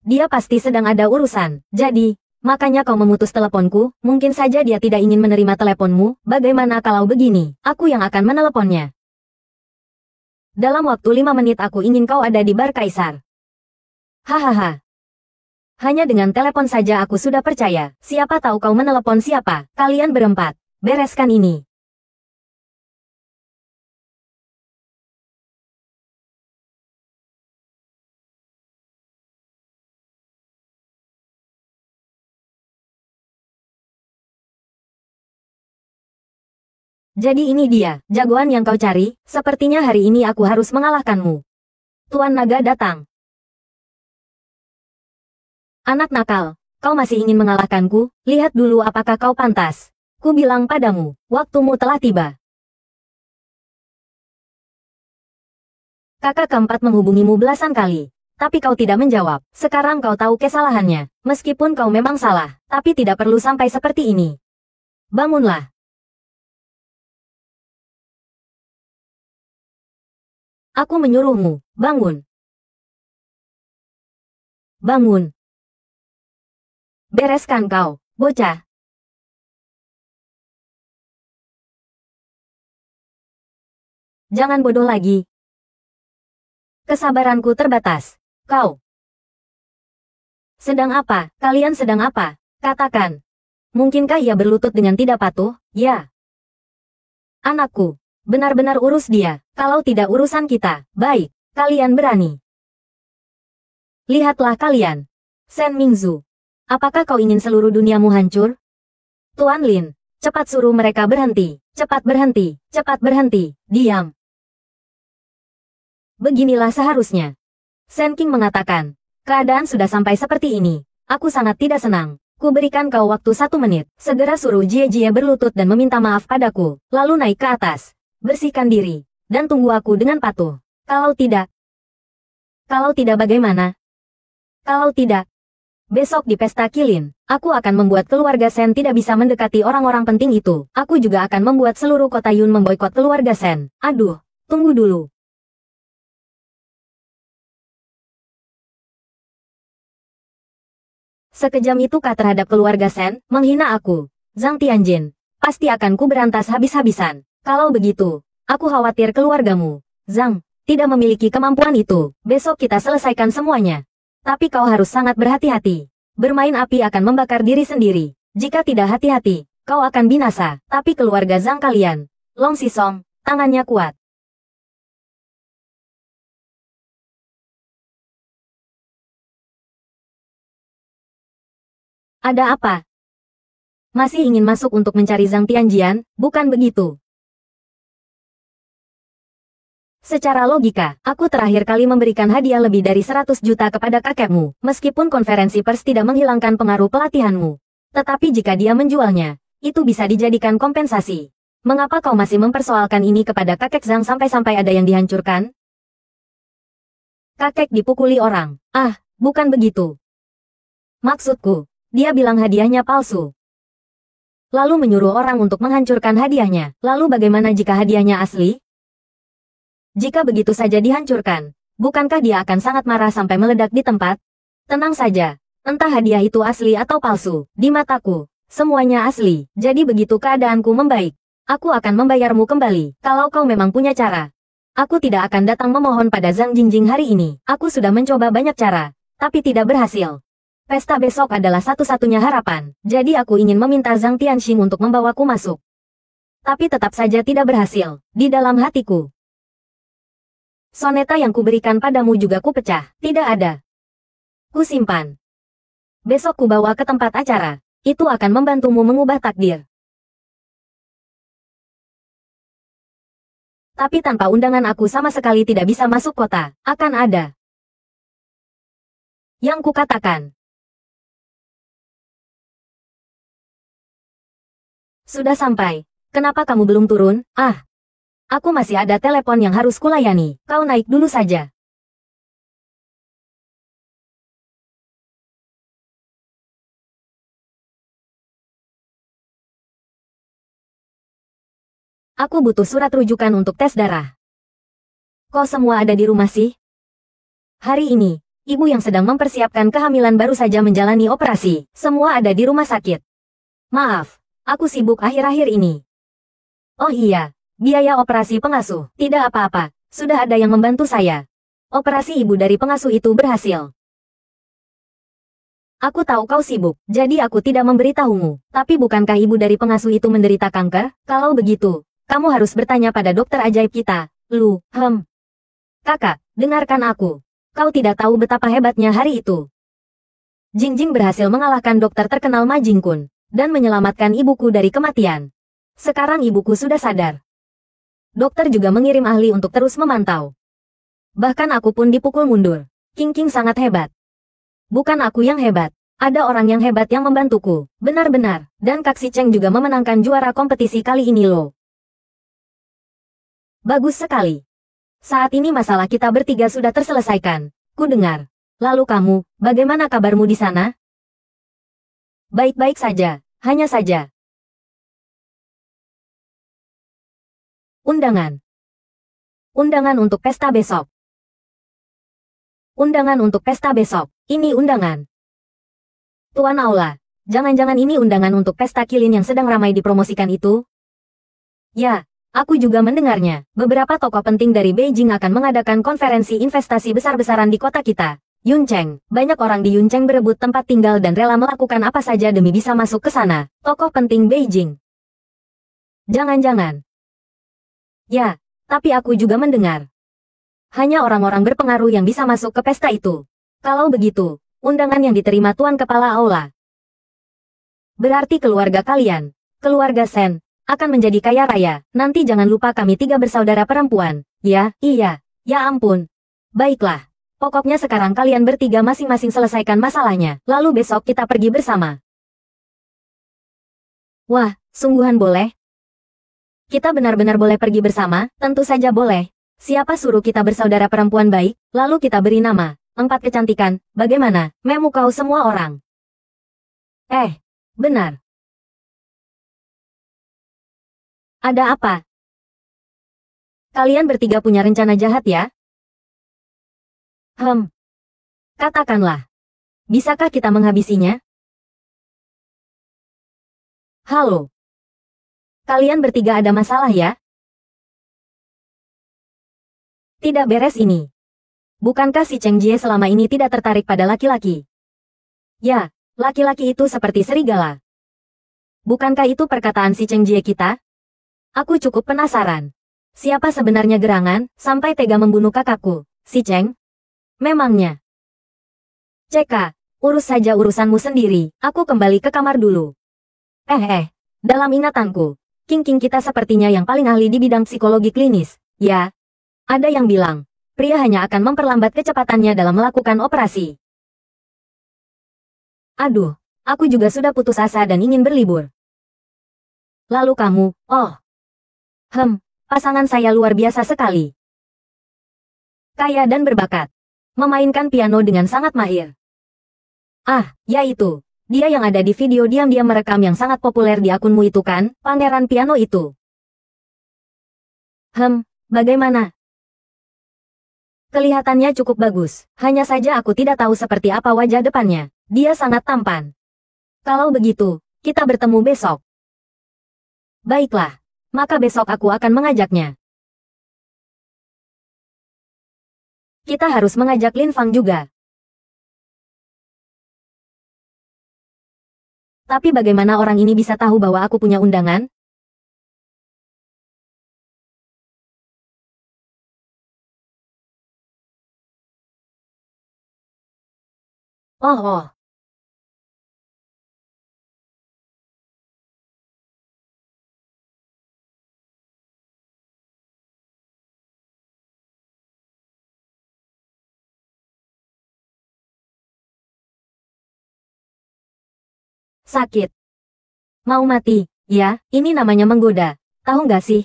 Dia pasti sedang ada urusan. Jadi, makanya kau memutus teleponku, mungkin saja dia tidak ingin menerima teleponmu. Bagaimana kalau begini, aku yang akan meneleponnya. Dalam waktu 5 menit aku ingin kau ada di bar Kaisar. Hahaha. Hanya dengan telepon saja aku sudah percaya. Siapa tahu kau menelepon siapa? Kalian berempat. Bereskan ini. Jadi ini dia, jagoan yang kau cari. Sepertinya hari ini aku harus mengalahkanmu. Tuan Naga datang. Anak nakal, kau masih ingin mengalahkanku? Lihat dulu apakah kau pantas. Ku bilang padamu, waktumu telah tiba. Kakak keempat menghubungimu belasan kali, tapi kau tidak menjawab. Sekarang kau tahu kesalahannya. Meskipun kau memang salah, tapi tidak perlu sampai seperti ini. Bangunlah. Aku menyuruhmu, bangun. Bangun. Bereskan kau, bocah. Jangan bodoh lagi. Kesabaranku terbatas. Kau. Sedang apa? Kalian sedang apa? Katakan. Mungkinkah ia berlutut dengan tidak patuh? Ya. Anakku. Benar-benar urus dia. Kalau tidak urusan kita. Baik. Kalian berani. Lihatlah kalian. Shen Mingzu. Apakah kau ingin seluruh duniamu hancur? Tuan Lin. Cepat suruh mereka berhenti. Cepat berhenti. Cepat berhenti. Diam. Beginilah seharusnya. Shen King mengatakan. Keadaan sudah sampai seperti ini. Aku sangat tidak senang. Ku berikan kau waktu 1 menit. Segera suruh Jie Jie berlutut dan meminta maaf padaku. Lalu naik ke atas. Bersihkan diri. Dan tunggu aku dengan patuh. Kalau tidak bagaimana? Kalau tidak, Besok di pesta Qilin, aku akan membuat keluarga Shen tidak bisa mendekati orang-orang penting itu. Aku juga akan membuat seluruh kota Yun memboikot keluarga Shen. Aduh, tunggu dulu. Sekejam itukah terhadap keluarga Shen, menghina aku? Zhang Tianjin, pasti akan ku berantas habis-habisan. Kalau begitu, aku khawatir keluargamu. Zhang, tidak memiliki kemampuan itu. Besok kita selesaikan semuanya. Tapi kau harus sangat berhati-hati. Bermain api akan membakar diri sendiri. Jika tidak hati-hati, kau akan binasa. Tapi keluarga Zhang kalian, Long Xisong, tangannya kuat. Ada apa? Masih ingin masuk untuk mencari Zhang Tianjian, bukan begitu? Secara logika, aku terakhir kali memberikan hadiah lebih dari 100 juta kepada kakekmu, meskipun konferensi pers tidak menghilangkan pengaruh pelatihanmu. Tetapi jika dia menjualnya, itu bisa dijadikan kompensasi. Mengapa kau masih mempersoalkan ini kepada kakek Zhang sampai-sampai ada yang dihancurkan? Kakek dipukuli orang. Ah, bukan begitu. Maksudku, dia bilang hadiahnya palsu. Lalu menyuruh orang untuk menghancurkan hadiahnya. Lalu bagaimana jika hadiahnya asli? Jika begitu saja dihancurkan, bukankah dia akan sangat marah sampai meledak di tempat? Tenang saja, entah hadiah itu asli atau palsu, di mataku, semuanya asli. Jadi begitu keadaanku membaik, aku akan membayarmu kembali, kalau kau memang punya cara. Aku tidak akan datang memohon pada Zhang Jingjing hari ini. Aku sudah mencoba banyak cara, tapi tidak berhasil. Pesta besok adalah satu-satunya harapan, jadi aku ingin meminta Zhang Tianxing untuk membawaku masuk. Tapi tetap saja tidak berhasil, di dalam hatiku. Soneta yang kuberikan padamu juga kupecah. Tidak ada. Kusimpan. Besok kubawa ke tempat acara. Itu akan membantumu mengubah takdir. Tapi tanpa undangan aku sama sekali tidak bisa masuk kota. Akan ada. Yang kukatakan. Sudah sampai. Kenapa kamu belum turun? Ah. Aku masih ada telepon yang harus kulayani. Kau naik dulu saja. Aku butuh surat rujukan untuk tes darah. Kok semua ada di rumah sih? Hari ini, ibu yang sedang mempersiapkan kehamilan baru saja menjalani operasi. Semua ada di rumah sakit. Maaf, aku sibuk akhir-akhir ini. Oh iya. Biaya operasi pengasuh, tidak apa-apa, sudah ada yang membantu saya. Operasi ibu dari pengasuh itu berhasil. Aku tahu kau sibuk, jadi aku tidak memberitahumu. Tapi bukankah ibu dari pengasuh itu menderita kanker? Kalau begitu, kamu harus bertanya pada dokter ajaib kita, Lu. Kakak, dengarkan aku. Kau tidak tahu betapa hebatnya hari itu. Jingjing berhasil mengalahkan dokter terkenal Ma Jingkun, dan menyelamatkan ibuku dari kematian. Sekarang ibuku sudah sadar. Dokter juga mengirim ahli untuk terus memantau. Bahkan aku pun dipukul mundur. King sangat hebat. Bukan aku yang hebat. Ada orang yang hebat yang membantuku. Benar-benar. Dan Kak Si Cheng juga memenangkan juara kompetisi kali ini loh. Bagus sekali. Saat ini masalah kita bertiga sudah terselesaikan. Ku dengar. Lalu kamu, bagaimana kabarmu di sana? Baik-baik saja. Hanya saja. Undangan. Undangan untuk pesta besok. Undangan untuk pesta besok. Ini undangan. Tuan Aula, jangan-jangan ini undangan untuk pesta Qilin yang sedang ramai dipromosikan itu? Ya, aku juga mendengarnya. Beberapa tokoh penting dari Beijing akan mengadakan konferensi investasi besar-besaran di kota kita. Yuncheng, banyak orang di Yuncheng berebut tempat tinggal dan rela melakukan apa saja demi bisa masuk ke sana. Tokoh penting Beijing. Jangan-jangan. Ya, tapi aku juga mendengar. Hanya orang-orang berpengaruh yang bisa masuk ke pesta itu. Kalau begitu, undangan yang diterima Tuan Kepala Aula. Berarti keluarga kalian, keluarga Shen, akan menjadi kaya raya. Nanti jangan lupa kami 3 bersaudara perempuan. Ya, iya, ya ampun. Baiklah, pokoknya sekarang kalian bertiga masing-masing selesaikan masalahnya. Lalu besok kita pergi bersama. Wah, sungguhan boleh? Kita benar-benar boleh pergi bersama? Tentu saja boleh. Siapa suruh kita bersaudara perempuan baik, lalu kita beri nama. 4 kecantikan, bagaimana, memu kau semua orang? Benar. Ada apa? Kalian bertiga punya rencana jahat ya? Katakanlah. Bisakah kita menghabisinya? Halo. Kalian bertiga ada masalah ya? Tidak beres ini. Bukankah si Cheng Jie selama ini tidak tertarik pada laki-laki? Ya, laki-laki itu seperti serigala. Bukankah itu perkataan si Cheng Jie kita? Aku cukup penasaran. Siapa sebenarnya gerangan, sampai tega membunuh kakakku, si Cheng? Memangnya. Ceka, urus saja urusanmu sendiri, aku kembali ke kamar dulu. Dalam ingatanku, King kita sepertinya yang paling ahli di bidang psikologi klinis, ya. Ada yang bilang, pria hanya akan memperlambat kecepatannya dalam melakukan operasi. Aduh, aku juga sudah putus asa dan ingin berlibur. Lalu kamu, pasangan saya luar biasa sekali. Kaya dan berbakat. Memainkan piano dengan sangat mahir. Yaitu. Dia yang ada di video diam-diam merekam yang sangat populer di akunmu itu kan, pangeran piano itu. Bagaimana? Kelihatannya cukup bagus, hanya saja aku tidak tahu seperti apa wajah depannya. Dia sangat tampan. Kalau begitu, kita bertemu besok. Baiklah, maka besok aku akan mengajaknya. Kita harus mengajak Lin Fang juga. Tapi bagaimana orang ini bisa tahu bahwa aku punya undangan? Sakit. Mau mati, ya, ini namanya menggoda. Tahu nggak sih?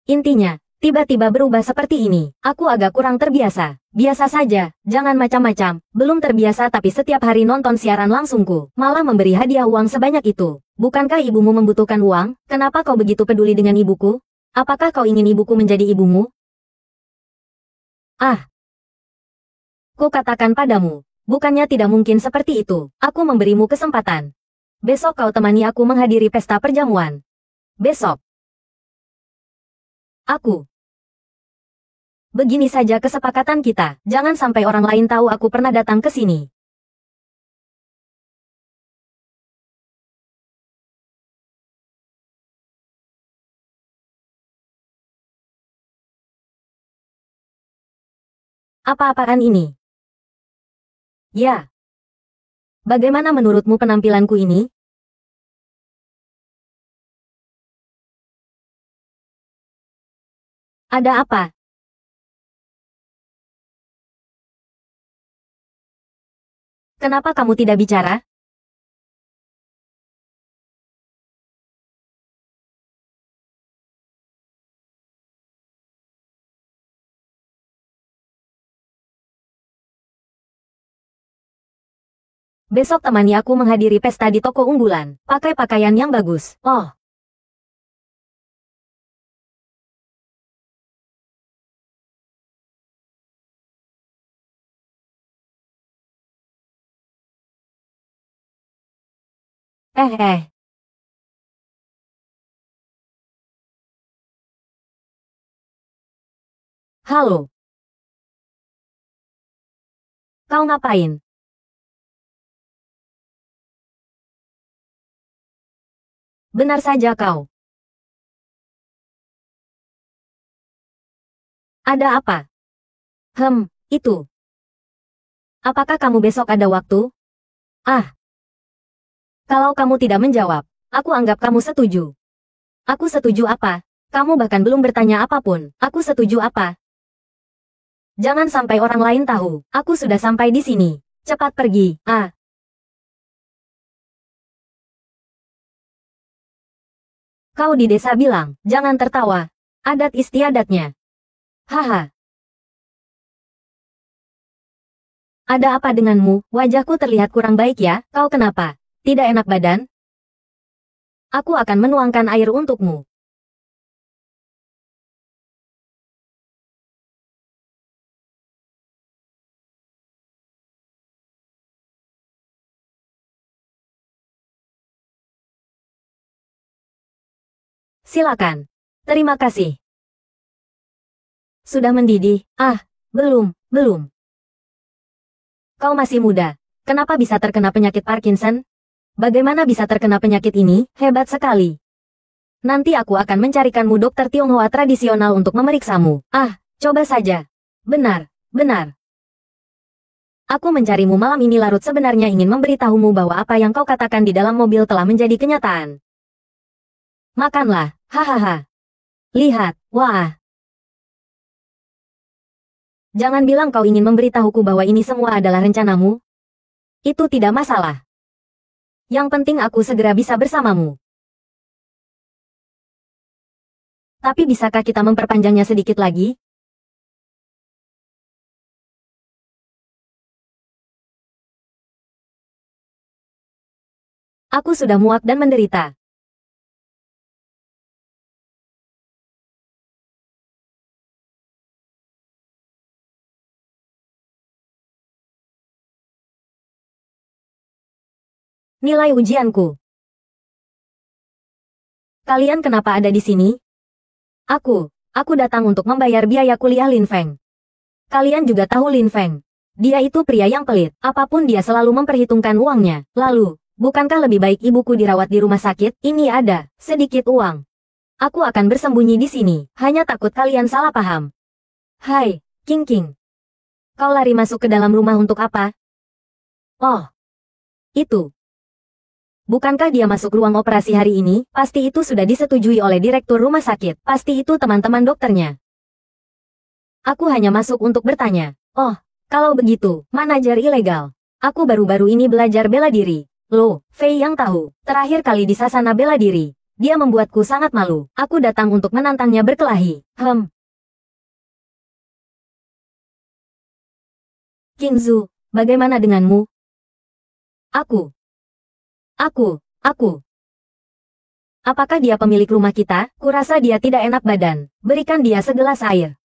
Intinya, tiba-tiba berubah seperti ini. Aku agak kurang terbiasa. Biasa saja, jangan macam-macam. Belum terbiasa tapi setiap hari nonton siaran langsungku. Malah memberi hadiah uang sebanyak itu. Bukankah ibumu membutuhkan uang? Kenapa kau begitu peduli dengan ibuku? Apakah kau ingin ibuku menjadi ibumu? Ku katakan padamu, bukannya tidak mungkin seperti itu. Aku memberimu kesempatan. Besok kau temani aku menghadiri pesta perjamuan. Besok. Begini saja kesepakatan kita. Jangan sampai orang lain tahu aku pernah datang ke sini. Apa-apaan ini? Ya. Bagaimana menurutmu penampilanku ini? Ada apa? Kenapa kamu tidak bicara? Besok temani aku menghadiri pesta di toko unggulan. Pakai pakaian yang bagus. Halo. Kau ngapain? Benar saja kau. Ada apa? Itu. Apakah kamu besok ada waktu? Kalau kamu tidak menjawab, aku anggap kamu setuju. Aku setuju apa? Kamu bahkan belum bertanya apapun. Aku setuju apa? Jangan sampai orang lain tahu. Aku sudah sampai di sini. Cepat pergi. Kau di desa bilang, jangan tertawa. Adat istiadatnya. Haha. Ada apa denganmu? Wajahku terlihat kurang baik ya, kau kenapa? Tidak enak badan? Aku akan menuangkan air untukmu. Silakan. Terima kasih. Sudah mendidih? Ah, belum. Kau masih muda. Kenapa bisa terkena penyakit Parkinson? Bagaimana bisa terkena penyakit ini? Hebat sekali. Nanti aku akan mencarikanmu dokter Tionghoa tradisional untuk memeriksamu. Ah, coba saja. Benar. Aku mencarimu malam ini larut sebenarnya ingin memberitahumu bahwa apa yang kau katakan di dalam mobil telah menjadi kenyataan. Makanlah, hahaha. Lihat, wah. Jangan bilang kau ingin memberitahuku bahwa ini semua adalah rencanamu. Itu tidak masalah. Yang penting aku segera bisa bersamamu. Tapi bisakah kita memperpanjangnya sedikit lagi? Aku sudah muak dan menderita. Nilai ujianku. Kalian kenapa ada di sini? Aku datang untuk membayar biaya kuliah Lin Feng. Kalian juga tahu Lin Feng. Dia itu pria yang pelit. Apapun dia selalu memperhitungkan uangnya. Lalu, bukankah lebih baik ibuku dirawat di rumah sakit? Ini ada sedikit uang. Aku akan bersembunyi di sini. Hanya takut kalian salah paham. Hai, King. Kau lari masuk ke dalam rumah untuk apa? Oh, itu. Bukankah dia masuk ruang operasi hari ini? Pasti itu sudah disetujui oleh direktur rumah sakit. Pasti itu teman-teman dokternya. Aku hanya masuk untuk bertanya. Oh, kalau begitu, manajer ilegal. Aku baru-baru ini belajar bela diri. Loh, Fei yang tahu. Terakhir kali di sasana bela diri. Dia membuatku sangat malu. Aku datang untuk menantangnya berkelahi. King Zhu, bagaimana denganmu? Aku. Apakah dia pemilik rumah kita? Kurasa dia tidak enak badan. Berikan dia segelas air.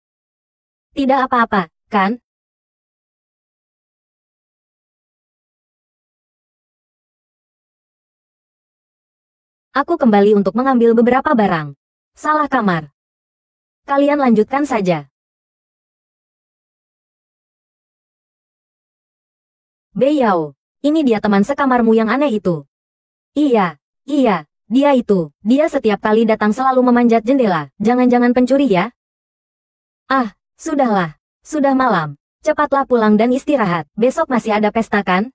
Tidak apa-apa, kan? Aku kembali untuk mengambil beberapa barang. Salah kamar. Kalian lanjutkan saja. Bei Yao, ini dia teman sekamarmu yang aneh itu. Iya, dia itu. Dia setiap kali datang selalu memanjat jendela. Jangan-jangan pencuri ya? Ah, sudahlah. Sudah malam. Cepatlah pulang dan istirahat. Besok masih ada pesta kan?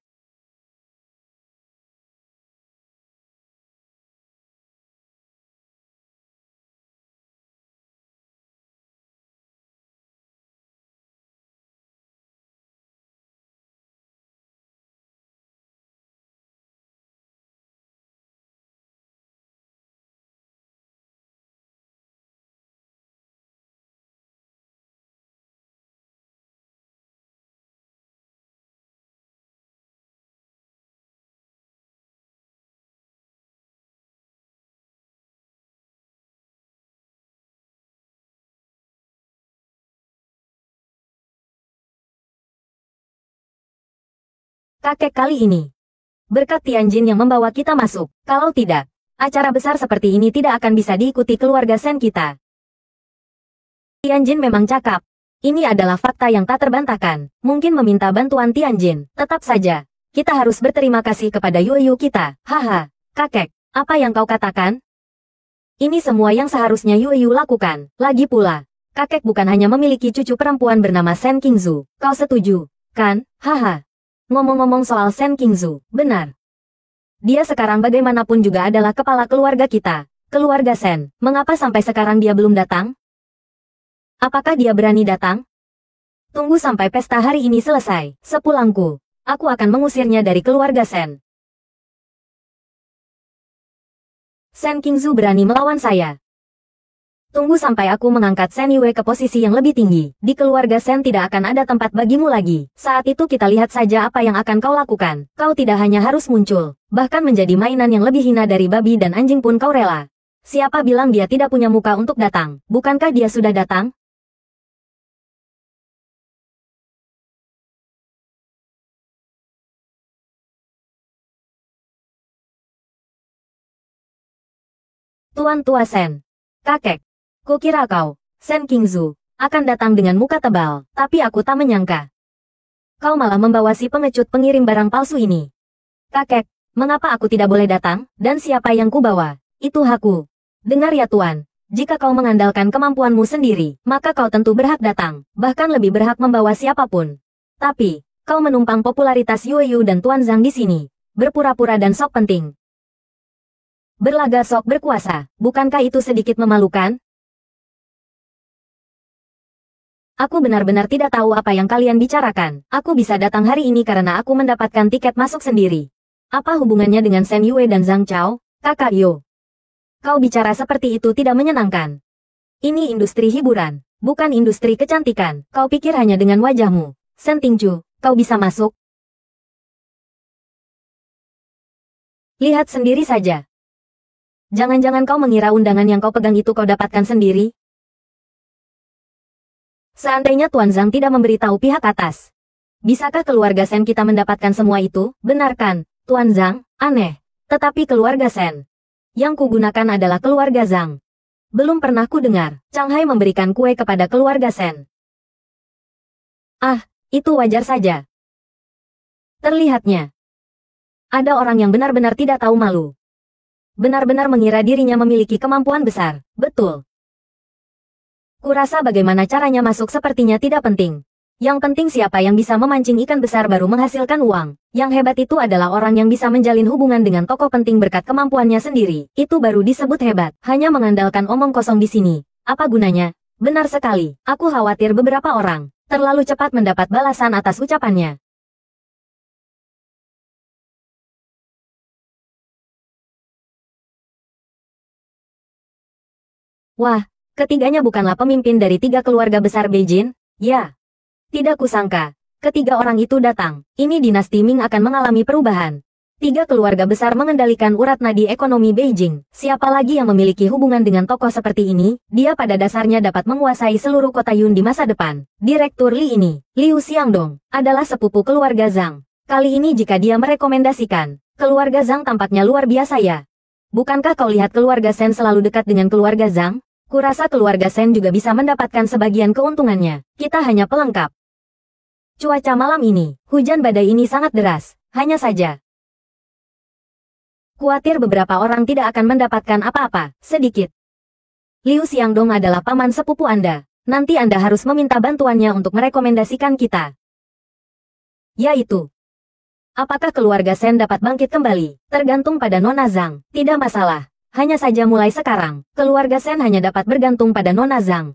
Kakek kali ini. Berkat Tianjin yang membawa kita masuk. Kalau tidak, acara besar seperti ini tidak akan bisa diikuti keluarga Sen kita. Tianjin memang cakap. Ini adalah fakta yang tak terbantahkan. Mungkin meminta bantuan Tianjin. Tetap saja, kita harus berterima kasih kepada Yuyu kita. Haha, kakek, apa yang kau katakan? Ini semua yang seharusnya Yuyu lakukan. Lagi pula, kakek bukan hanya memiliki cucu perempuan bernama Sen Qingzu. Kau setuju, kan? Haha. Ngomong-ngomong soal Sen Qingzu, benar. Dia sekarang bagaimanapun juga adalah kepala keluarga kita. Keluarga Sen, mengapa sampai sekarang dia belum datang? Apakah dia berani datang? Tunggu sampai pesta hari ini selesai. Sepulangku, aku akan mengusirnya dari keluarga Sen. Sen Qingzu berani melawan saya. Tunggu sampai aku mengangkat Shen Yue ke posisi yang lebih tinggi. Di keluarga Shen tidak akan ada tempat bagimu lagi. Saat itu kita lihat saja apa yang akan kau lakukan. Kau tidak hanya harus muncul, bahkan menjadi mainan yang lebih hina dari babi dan anjing pun kau rela. Siapa bilang dia tidak punya muka untuk datang? Bukankah dia sudah datang? Tuan Tua Shen. Kakek. Kukira kau, Shen Qingzu, akan datang dengan muka tebal, tapi aku tak menyangka. Kau malah membawa si pengecut pengirim barang palsu ini. Kakek, mengapa aku tidak boleh datang, dan siapa yang kubawa? Itu hakku. Dengar ya Tuan, jika kau mengandalkan kemampuanmu sendiri, maka kau tentu berhak datang, bahkan lebih berhak membawa siapapun. Tapi, kau menumpang popularitas Yue Yu dan Tuan Zhang di sini, berpura-pura dan sok penting. Berlagak sok berkuasa, bukankah itu sedikit memalukan? Aku benar-benar tidak tahu apa yang kalian bicarakan. Aku bisa datang hari ini karena aku mendapatkan tiket masuk sendiri. Apa hubungannya dengan Shen Yue dan Zhang Chao, kakak Yo? Kau bicara seperti itu tidak menyenangkan. Ini industri hiburan, bukan industri kecantikan. Kau pikir hanya dengan wajahmu, Shen Tingju, kau bisa masuk? Lihat sendiri saja. Jangan-jangan kau mengira undangan yang kau pegang itu kau dapatkan sendiri? Seandainya Tuan Zhang tidak memberitahu pihak atas, bisakah keluarga Shen kita mendapatkan semua itu? Benarkan, Tuan Zhang, aneh. Tetapi keluarga Shen yang kugunakan adalah keluarga Zhang. Belum pernah ku dengar Chang Hai memberikan kue kepada keluarga Shen. Ah, itu wajar saja. Terlihatnya ada orang yang benar-benar tidak tahu malu. Benar-benar mengira dirinya memiliki kemampuan besar, betul. Kurasa bagaimana caranya masuk sepertinya tidak penting. Yang penting siapa yang bisa memancing ikan besar baru menghasilkan uang. Yang hebat itu adalah orang yang bisa menjalin hubungan dengan tokoh penting berkat kemampuannya sendiri. Itu baru disebut hebat. Hanya mengandalkan omong kosong di sini. Apa gunanya? Benar sekali. Aku khawatir beberapa orang terlalu cepat mendapat balasan atas ucapannya. Wah, ketiganya bukanlah pemimpin dari 3 keluarga besar Beijing? Ya. Tidak kusangka, ketiga orang itu datang. Ini dinasti Ming akan mengalami perubahan. 3 keluarga besar mengendalikan urat nadi ekonomi Beijing. Siapa lagi yang memiliki hubungan dengan tokoh seperti ini? Dia pada dasarnya dapat menguasai seluruh kota Yun di masa depan. Direktur Li ini, Liu Xiangdong, adalah sepupu keluarga Zhang. Kali ini jika dia merekomendasikan, keluarga Zhang tampaknya luar biasa ya. Bukankah kau lihat keluarga Shen selalu dekat dengan keluarga Zhang? Kurasa keluarga Shen juga bisa mendapatkan sebagian keuntungannya. Kita hanya pelengkap. Cuaca malam ini, hujan badai ini sangat deras. Hanya saja, khawatir beberapa orang tidak akan mendapatkan apa-apa, sedikit. Liu Xiangdong adalah paman sepupu Anda. Nanti Anda harus meminta bantuannya untuk merekomendasikan kita. Yaitu, apakah keluarga Shen dapat bangkit kembali? Tergantung pada Nona Zhang. Tidak masalah. Hanya saja mulai sekarang, keluarga Shen hanya dapat bergantung pada Nona Zhang.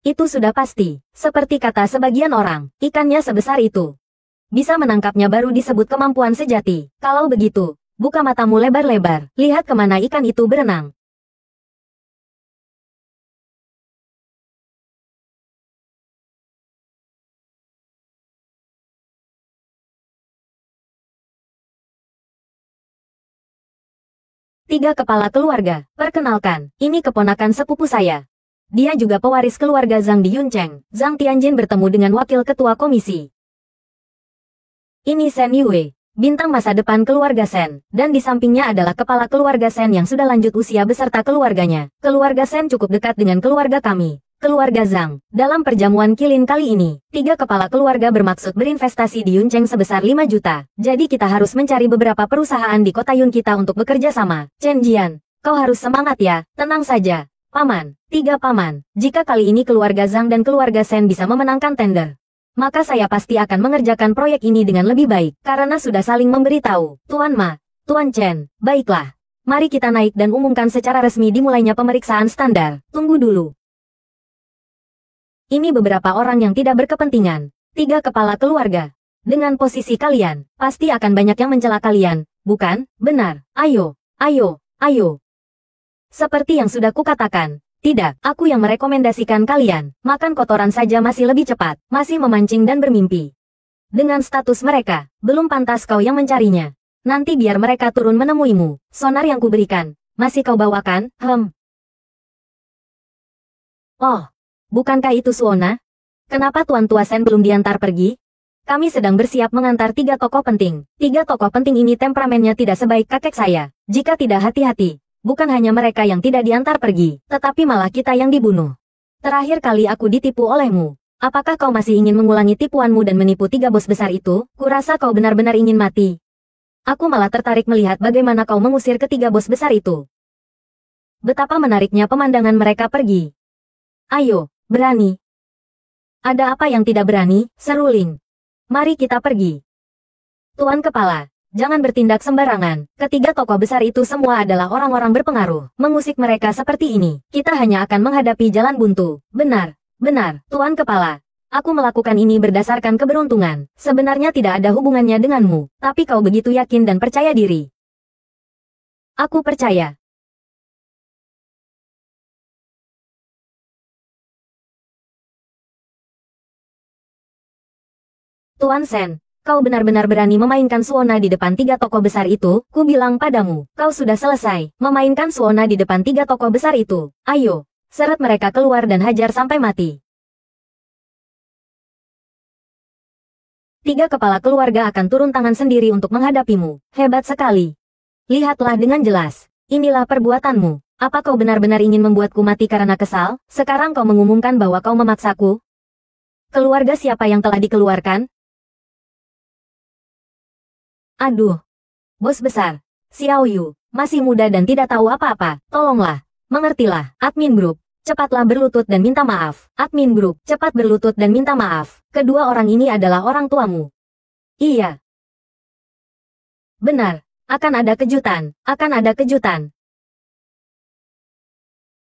Itu sudah pasti. Seperti kata sebagian orang, ikannya sebesar itu. Bisa menangkapnya baru disebut kemampuan sejati. Kalau begitu, buka matamu lebar-lebar. Lihat kemana ikan itu berenang. Tiga kepala keluarga. Perkenalkan, ini keponakan sepupu saya. Dia juga pewaris keluarga Zhang di Yuncheng. Zhang Tianjin bertemu dengan wakil ketua komisi. Ini Shen Yue, bintang masa depan keluarga Shen. Dan di sampingnya adalah kepala keluarga Shen yang sudah lanjut usia beserta keluarganya. Keluarga Shen cukup dekat dengan keluarga kami. Keluarga Zhang. Dalam perjamuan kilin kali ini, 3 kepala keluarga bermaksud berinvestasi di Yuncheng sebesar 5 juta. Jadi kita harus mencari beberapa perusahaan di kota Yun kita untuk bekerja sama. Chen Jian, kau harus semangat ya. Tenang saja. Paman, 3 paman. Jika kali ini keluarga Zhang dan keluarga Shen bisa memenangkan tender, maka saya pasti akan mengerjakan proyek ini dengan lebih baik. Karena sudah saling memberitahu. Tuan Ma, Tuan Chen, baiklah. Mari kita naik dan umumkan secara resmi dimulainya pemeriksaan standar. Tunggu dulu. Ini beberapa orang yang tidak berkepentingan. 3 kepala keluarga. Dengan posisi kalian, pasti akan banyak yang mencela kalian, bukan? Benar. Ayo, ayo, ayo. Seperti yang sudah kukatakan, Tidak, aku yang merekomendasikan kalian. Makan kotoran saja masih lebih cepat, masih memancing dan bermimpi. Dengan status mereka, belum pantas kau yang mencarinya. Nanti biar mereka turun menemuimu. Sonar yang kuberikan, masih kau bawakan, Oh, bukankah itu Suona? Kenapa Tuan Tua Sen belum diantar pergi? Kami sedang bersiap mengantar 3 tokoh penting. 3 tokoh penting ini temperamennya tidak sebaik kakek saya. Jika tidak hati-hati, bukan hanya mereka yang tidak diantar pergi, tetapi malah kita yang dibunuh. Terakhir kali aku ditipu olehmu. Apakah kau masih ingin mengulangi tipuanmu dan menipu 3 bos besar itu? Kurasa kau benar-benar ingin mati. Aku malah tertarik melihat bagaimana kau mengusir ketiga bos besar itu. Betapa menariknya pemandangan mereka pergi. Ayo, berani. Ada apa yang tidak berani, seru Ling. Mari kita pergi. Tuan Kepala, jangan bertindak sembarangan. Ketiga tokoh besar itu semua adalah orang-orang berpengaruh. Mengusik mereka seperti ini, kita hanya akan menghadapi jalan buntu. Benar, benar, Tuan Kepala. Aku melakukan ini berdasarkan keberuntungan. Sebenarnya tidak ada hubungannya denganmu, tapi kau begitu yakin dan percaya diri. Aku percaya. Tuan Sen, kau benar-benar berani memainkan Suona di depan 3 tokoh besar itu, ku bilang padamu, kau sudah selesai, memainkan Suona di depan 3 tokoh besar itu. Ayo, seret mereka keluar dan hajar sampai mati. 3 kepala keluarga akan turun tangan sendiri untuk menghadapimu. Hebat sekali. Lihatlah dengan jelas. Inilah perbuatanmu. Apa kau benar-benar ingin membuatku mati karena kesal? Sekarang kau mengumumkan bahwa kau memaksaku? Keluarga siapa yang telah dikeluarkan? Aduh. Bos besar. Xiao Yu. Masih muda dan tidak tahu apa-apa. Tolonglah. Mengertilah. Admin Group. Cepatlah berlutut dan minta maaf. Admin Group. Cepat berlutut dan minta maaf. Kedua orang ini adalah orang tuamu. Iya. Benar. Akan ada kejutan. Akan ada kejutan.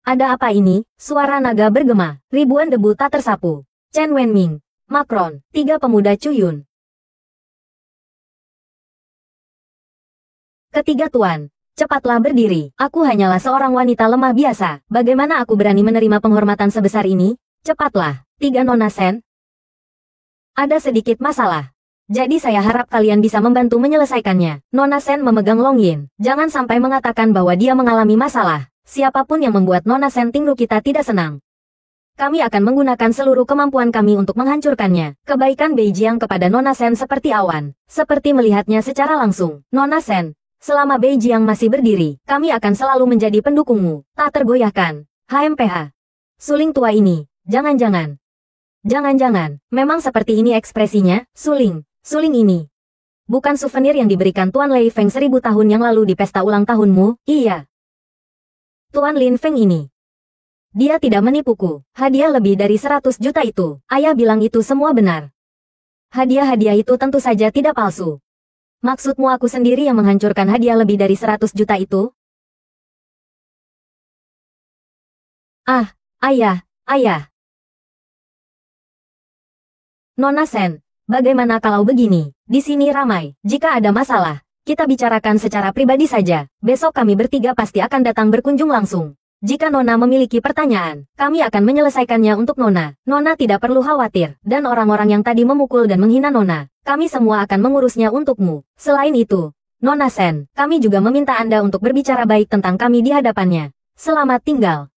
Ada apa ini? Suara naga bergema. Ribuan debu tak tersapu. Chen Wenming. Macron. 3 pemuda Cuyun. Ketiga tuan, cepatlah berdiri. Aku hanyalah seorang wanita lemah biasa. Bagaimana aku berani menerima penghormatan sebesar ini? Cepatlah. 3 Nona Sen. Ada sedikit masalah. Jadi saya harap kalian bisa membantu menyelesaikannya. Nona Sen memegang Long Yin. Jangan sampai mengatakan bahwa dia mengalami masalah. Siapapun yang membuat Nona Sen tinggal kita tidak senang. Kami akan menggunakan seluruh kemampuan kami untuk menghancurkannya. Kebaikan Beijiang kepada Nona Sen seperti awan. Seperti melihatnya secara langsung. Nona Sen. Selama Beijiang masih berdiri, kami akan selalu menjadi pendukungmu, tak tergoyahkan. HMPH. Suling tua ini, jangan-jangan. Jangan-jangan, memang seperti ini ekspresinya, suling ini. Bukan souvenir yang diberikan Tuan Lei Feng 1000 tahun yang lalu di pesta ulang tahunmu, iya. Tuan Lin Feng ini. Dia tidak menipuku, hadiah lebih dari 100 juta itu, ayah bilang itu semua benar. Hadiah-hadiah itu tentu saja tidak palsu. Maksudmu aku sendiri yang menghancurkan hadiah lebih dari 100 juta itu? Ah, ayah. Nona Sen, bagaimana kalau begini? Di sini ramai. Jika ada masalah, kita bicarakan secara pribadi saja. Besok kami bertiga pasti akan datang berkunjung langsung. Jika Nona memiliki pertanyaan, kami akan menyelesaikannya untuk Nona. Nona tidak perlu khawatir, dan orang-orang yang tadi memukul dan menghina Nona, kami semua akan mengurusnya untukmu. Selain itu, Nona Sen, kami juga meminta Anda untuk berbicara baik tentang kami di hadapannya. Selamat tinggal.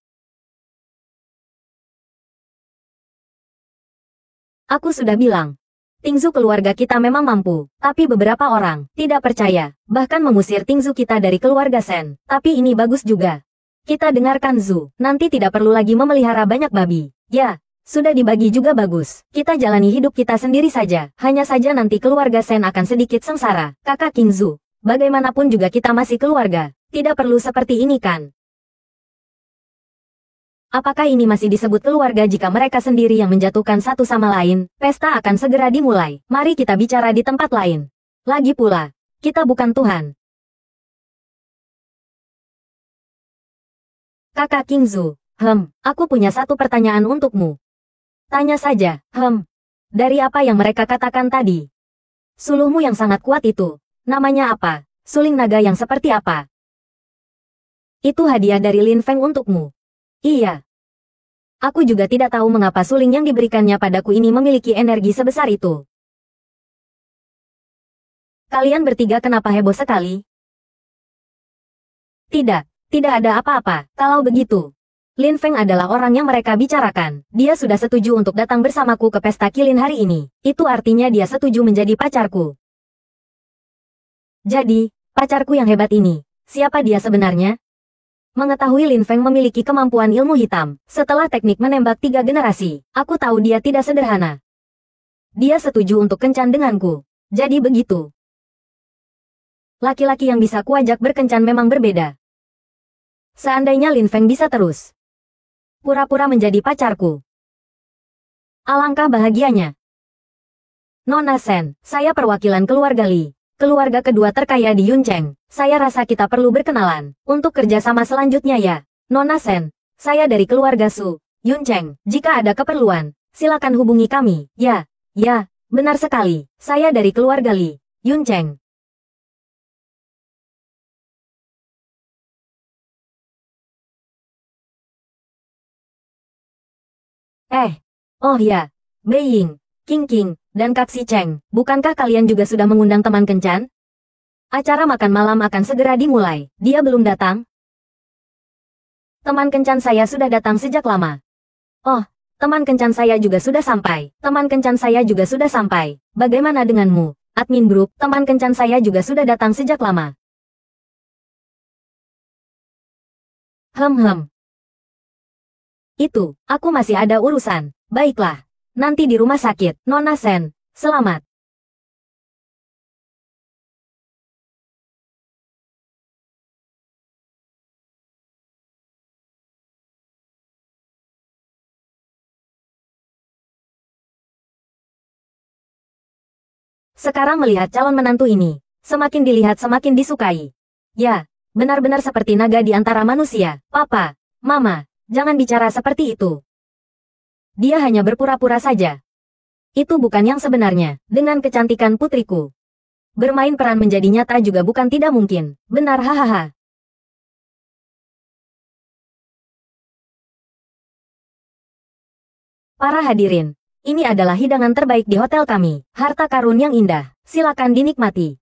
Aku sudah bilang, Tingzu keluarga kita memang mampu, tapi beberapa orang tidak percaya, bahkan mengusir Tingzu kita dari keluarga Sen. Tapi ini bagus juga. Kita dengarkan Zhu, nanti tidak perlu lagi memelihara banyak babi. Ya, sudah dibagi juga bagus. Kita jalani hidup kita sendiri saja. Hanya saja nanti keluarga Sen akan sedikit sengsara. Kakak King Zhu, bagaimanapun juga kita masih keluarga. Tidak perlu seperti ini kan? Apakah ini masih disebut keluarga jika mereka sendiri yang menjatuhkan satu sama lain? Pesta akan segera dimulai. Mari kita bicara di tempat lain. Lagi pula, kita bukan Tuhan. Kakak King Zhu, aku punya satu pertanyaan untukmu. Tanya saja, dari apa yang mereka katakan tadi? Suluhmu yang sangat kuat itu, namanya apa? Suling naga yang seperti apa? Itu hadiah dari Lin Feng untukmu. Iya. Aku juga tidak tahu mengapa suling yang diberikannya padaku ini memiliki energi sebesar itu. Kalian bertiga kenapa heboh sekali? Tidak, tidak ada apa-apa. Kalau begitu, Lin Feng adalah orang yang mereka bicarakan. Dia sudah setuju untuk datang bersamaku ke pesta kilin hari ini. Itu artinya dia setuju menjadi pacarku. Jadi, pacarku yang hebat ini, siapa dia sebenarnya? Mengetahui Lin Feng memiliki kemampuan ilmu hitam, setelah teknik menembak 3 generasi, aku tahu dia tidak sederhana. Dia setuju untuk kencan denganku. Jadi begitu. Laki-laki yang bisa kuajak berkencan memang berbeda. Seandainya Lin Feng bisa terus pura-pura menjadi pacarku, alangkah bahagianya. Nona Sen, saya perwakilan keluarga Li. Keluarga kedua terkaya di Yuncheng. Saya rasa kita perlu berkenalan. Untuk kerjasama selanjutnya ya. Nona Sen, saya dari keluarga Su, Yuncheng. Jika ada keperluan, silakan hubungi kami. Ya, benar sekali. Saya dari keluarga Li, Yuncheng. Oh ya, Beiying, King, dan Kak Si Cheng. Bukankah kalian juga sudah mengundang teman kencan? Acara makan malam akan segera dimulai. Dia belum datang? Teman kencan saya sudah datang sejak lama. Oh, teman kencan saya juga sudah sampai. Teman kencan saya juga sudah sampai. Bagaimana denganmu, admin grup? Teman kencan saya juga sudah datang sejak lama. Itu, aku masih ada urusan. Baiklah, nanti di rumah sakit. Nona Sen, selamat. Sekarang melihat calon menantu ini, semakin dilihat semakin disukai. Ya, benar-benar seperti naga di antara manusia. Papa, Mama, jangan bicara seperti itu. Dia hanya berpura-pura saja. Itu bukan yang sebenarnya, dengan kecantikan putriku. Bermain peran menjadi nyata juga bukan tidak mungkin. Benar, hahaha. Para hadirin, ini adalah hidangan terbaik di hotel kami. Harta karun yang indah. Silakan dinikmati.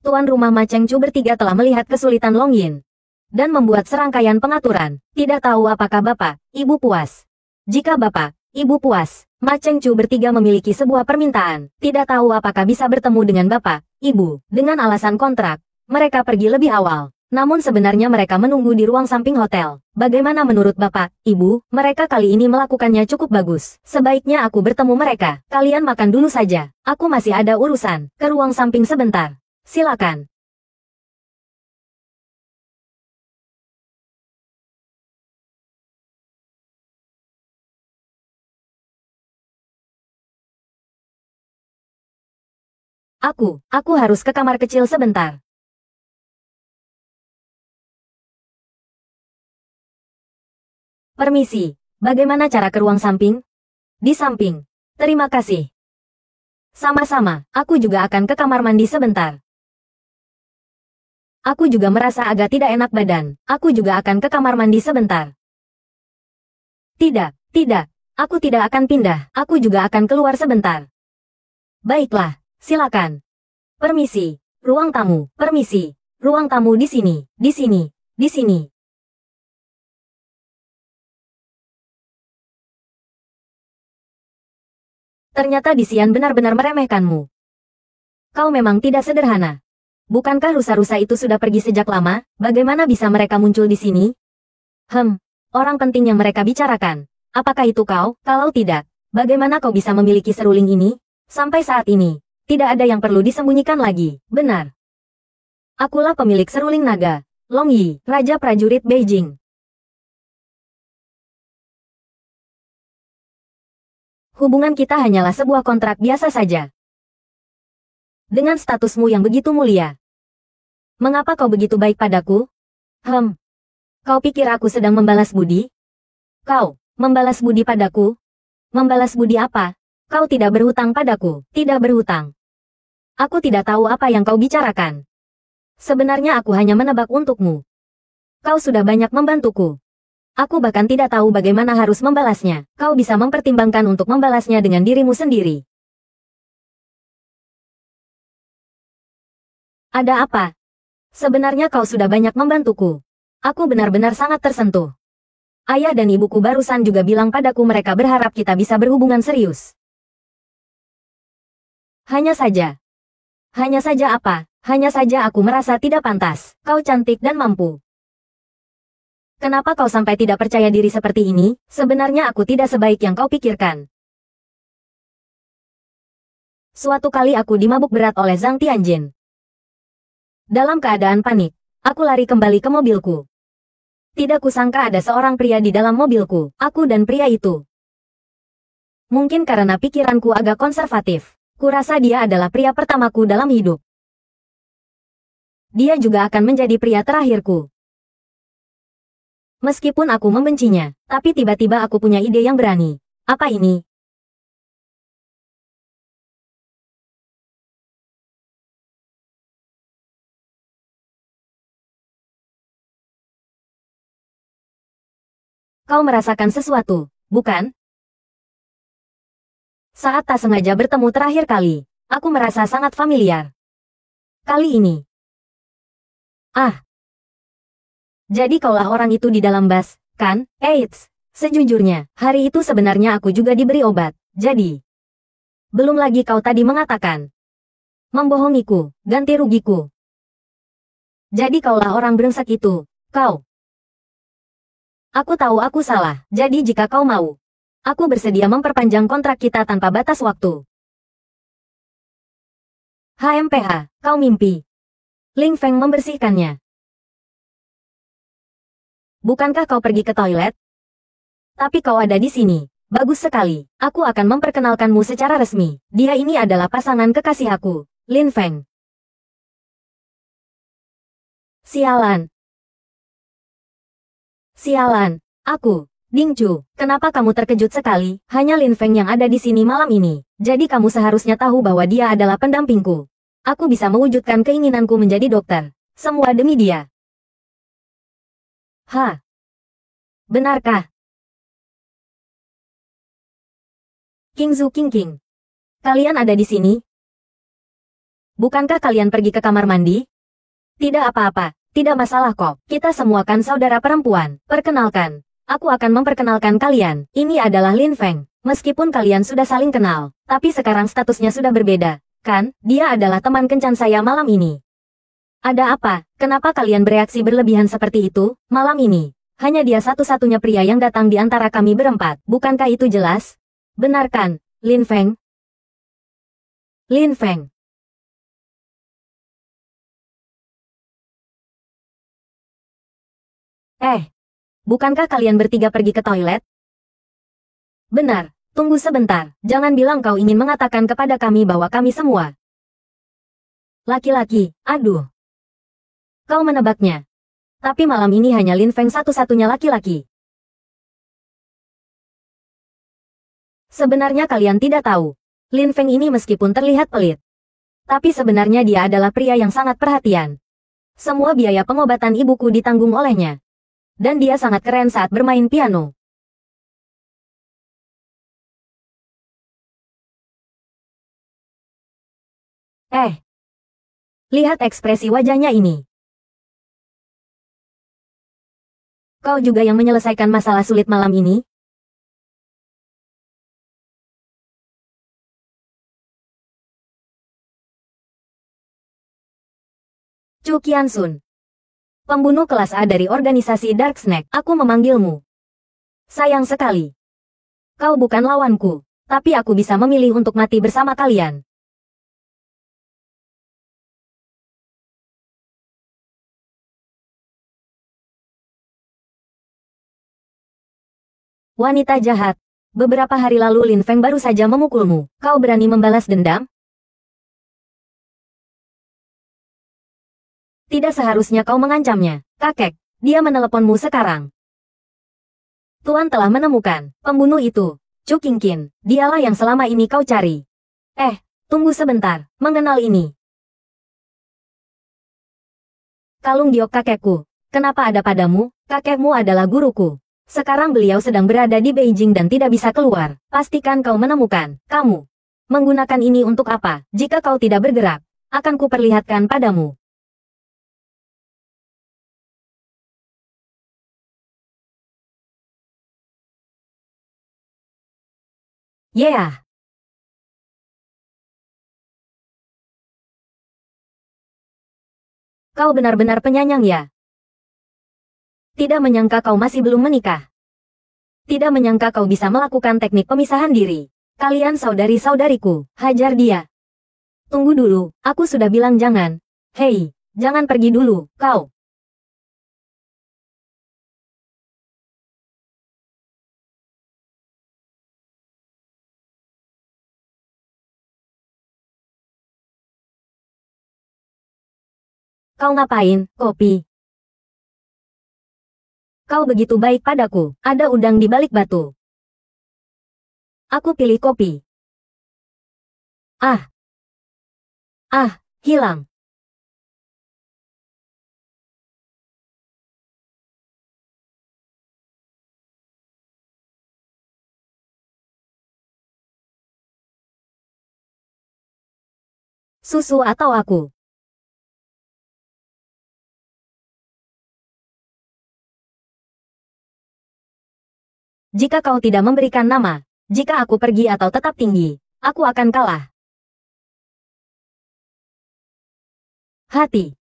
Tuan rumah Ma Chengchu bertiga telah melihat kesulitan Long Yin dan membuat serangkaian pengaturan. Tidak tahu apakah Bapak, Ibu puas. Jika Bapak, Ibu puas, Ma Chengchu bertiga memiliki sebuah permintaan. Tidak tahu apakah bisa bertemu dengan Bapak, Ibu. Dengan alasan kontrak, mereka pergi lebih awal. Namun sebenarnya mereka menunggu di ruang samping hotel. Bagaimana menurut Bapak, Ibu? Mereka kali ini melakukannya cukup bagus. Sebaiknya aku bertemu mereka. Kalian makan dulu saja. Aku masih ada urusan. Ke ruang samping sebentar. Silakan. Aku harus ke kamar kecil sebentar. Permisi, bagaimana cara ke ruang samping? Di samping. Terima kasih. Sama-sama, aku juga akan ke kamar mandi sebentar. Aku juga merasa agak tidak enak badan. Aku juga akan ke kamar mandi sebentar. Tidak, aku tidak akan pindah. Aku juga akan keluar sebentar. Baiklah, silakan. Permisi, ruang tamu, permisi. Ruang tamu di sini, di sini, di sini. Ternyata Disian benar-benar meremehkanmu. Kau memang tidak sederhana. Bukankah rusa-rusa itu sudah pergi sejak lama? Bagaimana bisa mereka muncul di sini? Orang penting yang mereka bicarakan. Apakah itu kau? Kalau tidak, bagaimana kau bisa memiliki seruling ini? Sampai saat ini, tidak ada yang perlu disembunyikan lagi. Benar. Akulah pemilik seruling naga, Long Yi, Raja Prajurit Beijing. Hubungan kita hanyalah sebuah kontrak biasa saja. Dengan statusmu yang begitu mulia. Mengapa kau begitu baik padaku? Kau pikir aku sedang membalas budi? Kau, membalas budi padaku? Membalas budi apa? Kau tidak berhutang padaku, tidak berhutang. Aku tidak tahu apa yang kau bicarakan. Sebenarnya aku hanya menebak untukmu. Kau sudah banyak membantuku. Aku bahkan tidak tahu bagaimana harus membalasnya. Kau bisa mempertimbangkan untuk membalasnya dengan dirimu sendiri. Ada apa? Sebenarnya kau sudah banyak membantuku. Aku benar-benar sangat tersentuh. Ayah dan ibuku barusan juga bilang padaku mereka berharap kita bisa berhubungan serius. Hanya saja. Hanya saja apa? Hanya saja aku merasa tidak pantas. Kau cantik dan mampu. Kenapa kau sampai tidak percaya diri seperti ini? Sebenarnya aku tidak sebaik yang kau pikirkan. Suatu kali aku dimabuk berat oleh Zhang Tianjin. Dalam keadaan panik, aku lari kembali ke mobilku. Tidak kusangka ada seorang pria di dalam mobilku, aku dan pria itu. Mungkin karena pikiranku agak konservatif, kurasa dia adalah pria pertamaku dalam hidup. Dia juga akan menjadi pria terakhirku. Meskipun aku membencinya, tapi tiba-tiba aku punya ide yang berani. Apa ini? Kau merasakan sesuatu, bukan? Saat tak sengaja bertemu terakhir kali, aku merasa sangat familiar. Kali ini. Ah. Jadi kaulah orang itu di dalam bus, kan? Eits. Sejujurnya, hari itu sebenarnya aku juga diberi obat, jadi. Belum lagi kau tadi mengatakan. Membohongiku, ganti rugiku. Jadi kaulah orang brengsek itu, kau. Aku tahu aku salah, jadi jika kau mau, aku bersedia memperpanjang kontrak kita tanpa batas waktu. HMPH, kau mimpi. Ling Feng membersihkannya. Bukankah kau pergi ke toilet? Tapi kau ada di sini. Bagus sekali. Aku akan memperkenalkanmu secara resmi. Dia ini adalah pasangan kekasih aku, Lin Feng. Sialan. Sialan. Aku, Ding Chu, kenapa kamu terkejut sekali? Hanya Lin Feng yang ada di sini malam ini. Jadi kamu seharusnya tahu bahwa dia adalah pendampingku. Aku bisa mewujudkan keinginanku menjadi dokter. Semua demi dia. Hah? Benarkah? King Zhu King King. Kalian ada di sini? Bukankah kalian pergi ke kamar mandi? Tidak apa-apa, tidak masalah kok. Kita semua kan saudara perempuan. Perkenalkan, aku akan memperkenalkan kalian. Ini adalah Lin Feng. Meskipun kalian sudah saling kenal, tapi sekarang statusnya sudah berbeda. Kan, dia adalah teman kencan saya malam ini. Ada apa? Kenapa kalian bereaksi berlebihan seperti itu? Malam ini, hanya dia satu-satunya pria yang datang di antara kami berempat. Bukankah itu jelas? Benar kan, Lin Feng? Lin Feng. Bukankah kalian bertiga pergi ke toilet? Benar, tunggu sebentar. Jangan bilang kau ingin mengatakan kepada kami bahwa kami semua laki-laki. Aduh. Kau menebaknya. Tapi malam ini hanya Lin Feng satu-satunya laki-laki. Sebenarnya kalian tidak tahu. Lin Feng ini meskipun terlihat pelit, tapi sebenarnya dia adalah pria yang sangat perhatian. Semua biaya pengobatan ibuku ditanggung olehnya. Dan dia sangat keren saat bermain piano. Lihat ekspresi wajahnya ini. Kau juga yang menyelesaikan masalah sulit malam ini? Chu Qiansun. Pembunuh kelas A dari organisasi Dark Snake. Aku memanggilmu. Sayang sekali. Kau bukan lawanku, tapi aku bisa memilih untuk mati bersama kalian. Wanita jahat. Beberapa hari lalu Lin Feng baru saja memukulmu. Kau berani membalas dendam? Tidak seharusnya kau mengancamnya, kakek. dia meneleponmu sekarang. Tuan telah menemukan pembunuh itu. Chu Qingqin, dialah yang selama ini kau cari. Tunggu sebentar, mengenal ini. Kalung giok kakekku. Kenapa ada padamu? Kakekmu adalah guruku. Sekarang beliau sedang berada di Beijing dan tidak bisa keluar. Pastikan kau menemukan. Kamu menggunakan ini untuk apa? Jika kau tidak bergerak, akan kuperlihatkan padamu. Yeah. Kau benar-benar penyayang ya? Tidak menyangka kau masih belum menikah. Tidak menyangka kau bisa melakukan teknik pemisahan diri. Kalian saudari-saudariku, hajar dia. Tunggu dulu, aku sudah bilang jangan. Hei, jangan pergi dulu, kau. Kau ngapain, kopi? Kau begitu baik padaku, ada udang di balik batu. Aku pilih kopi. Hilang. Susu atau aku? Jika kau tidak memberikan nama, jika aku pergi atau tetap tinggi, aku akan kalah. Hati.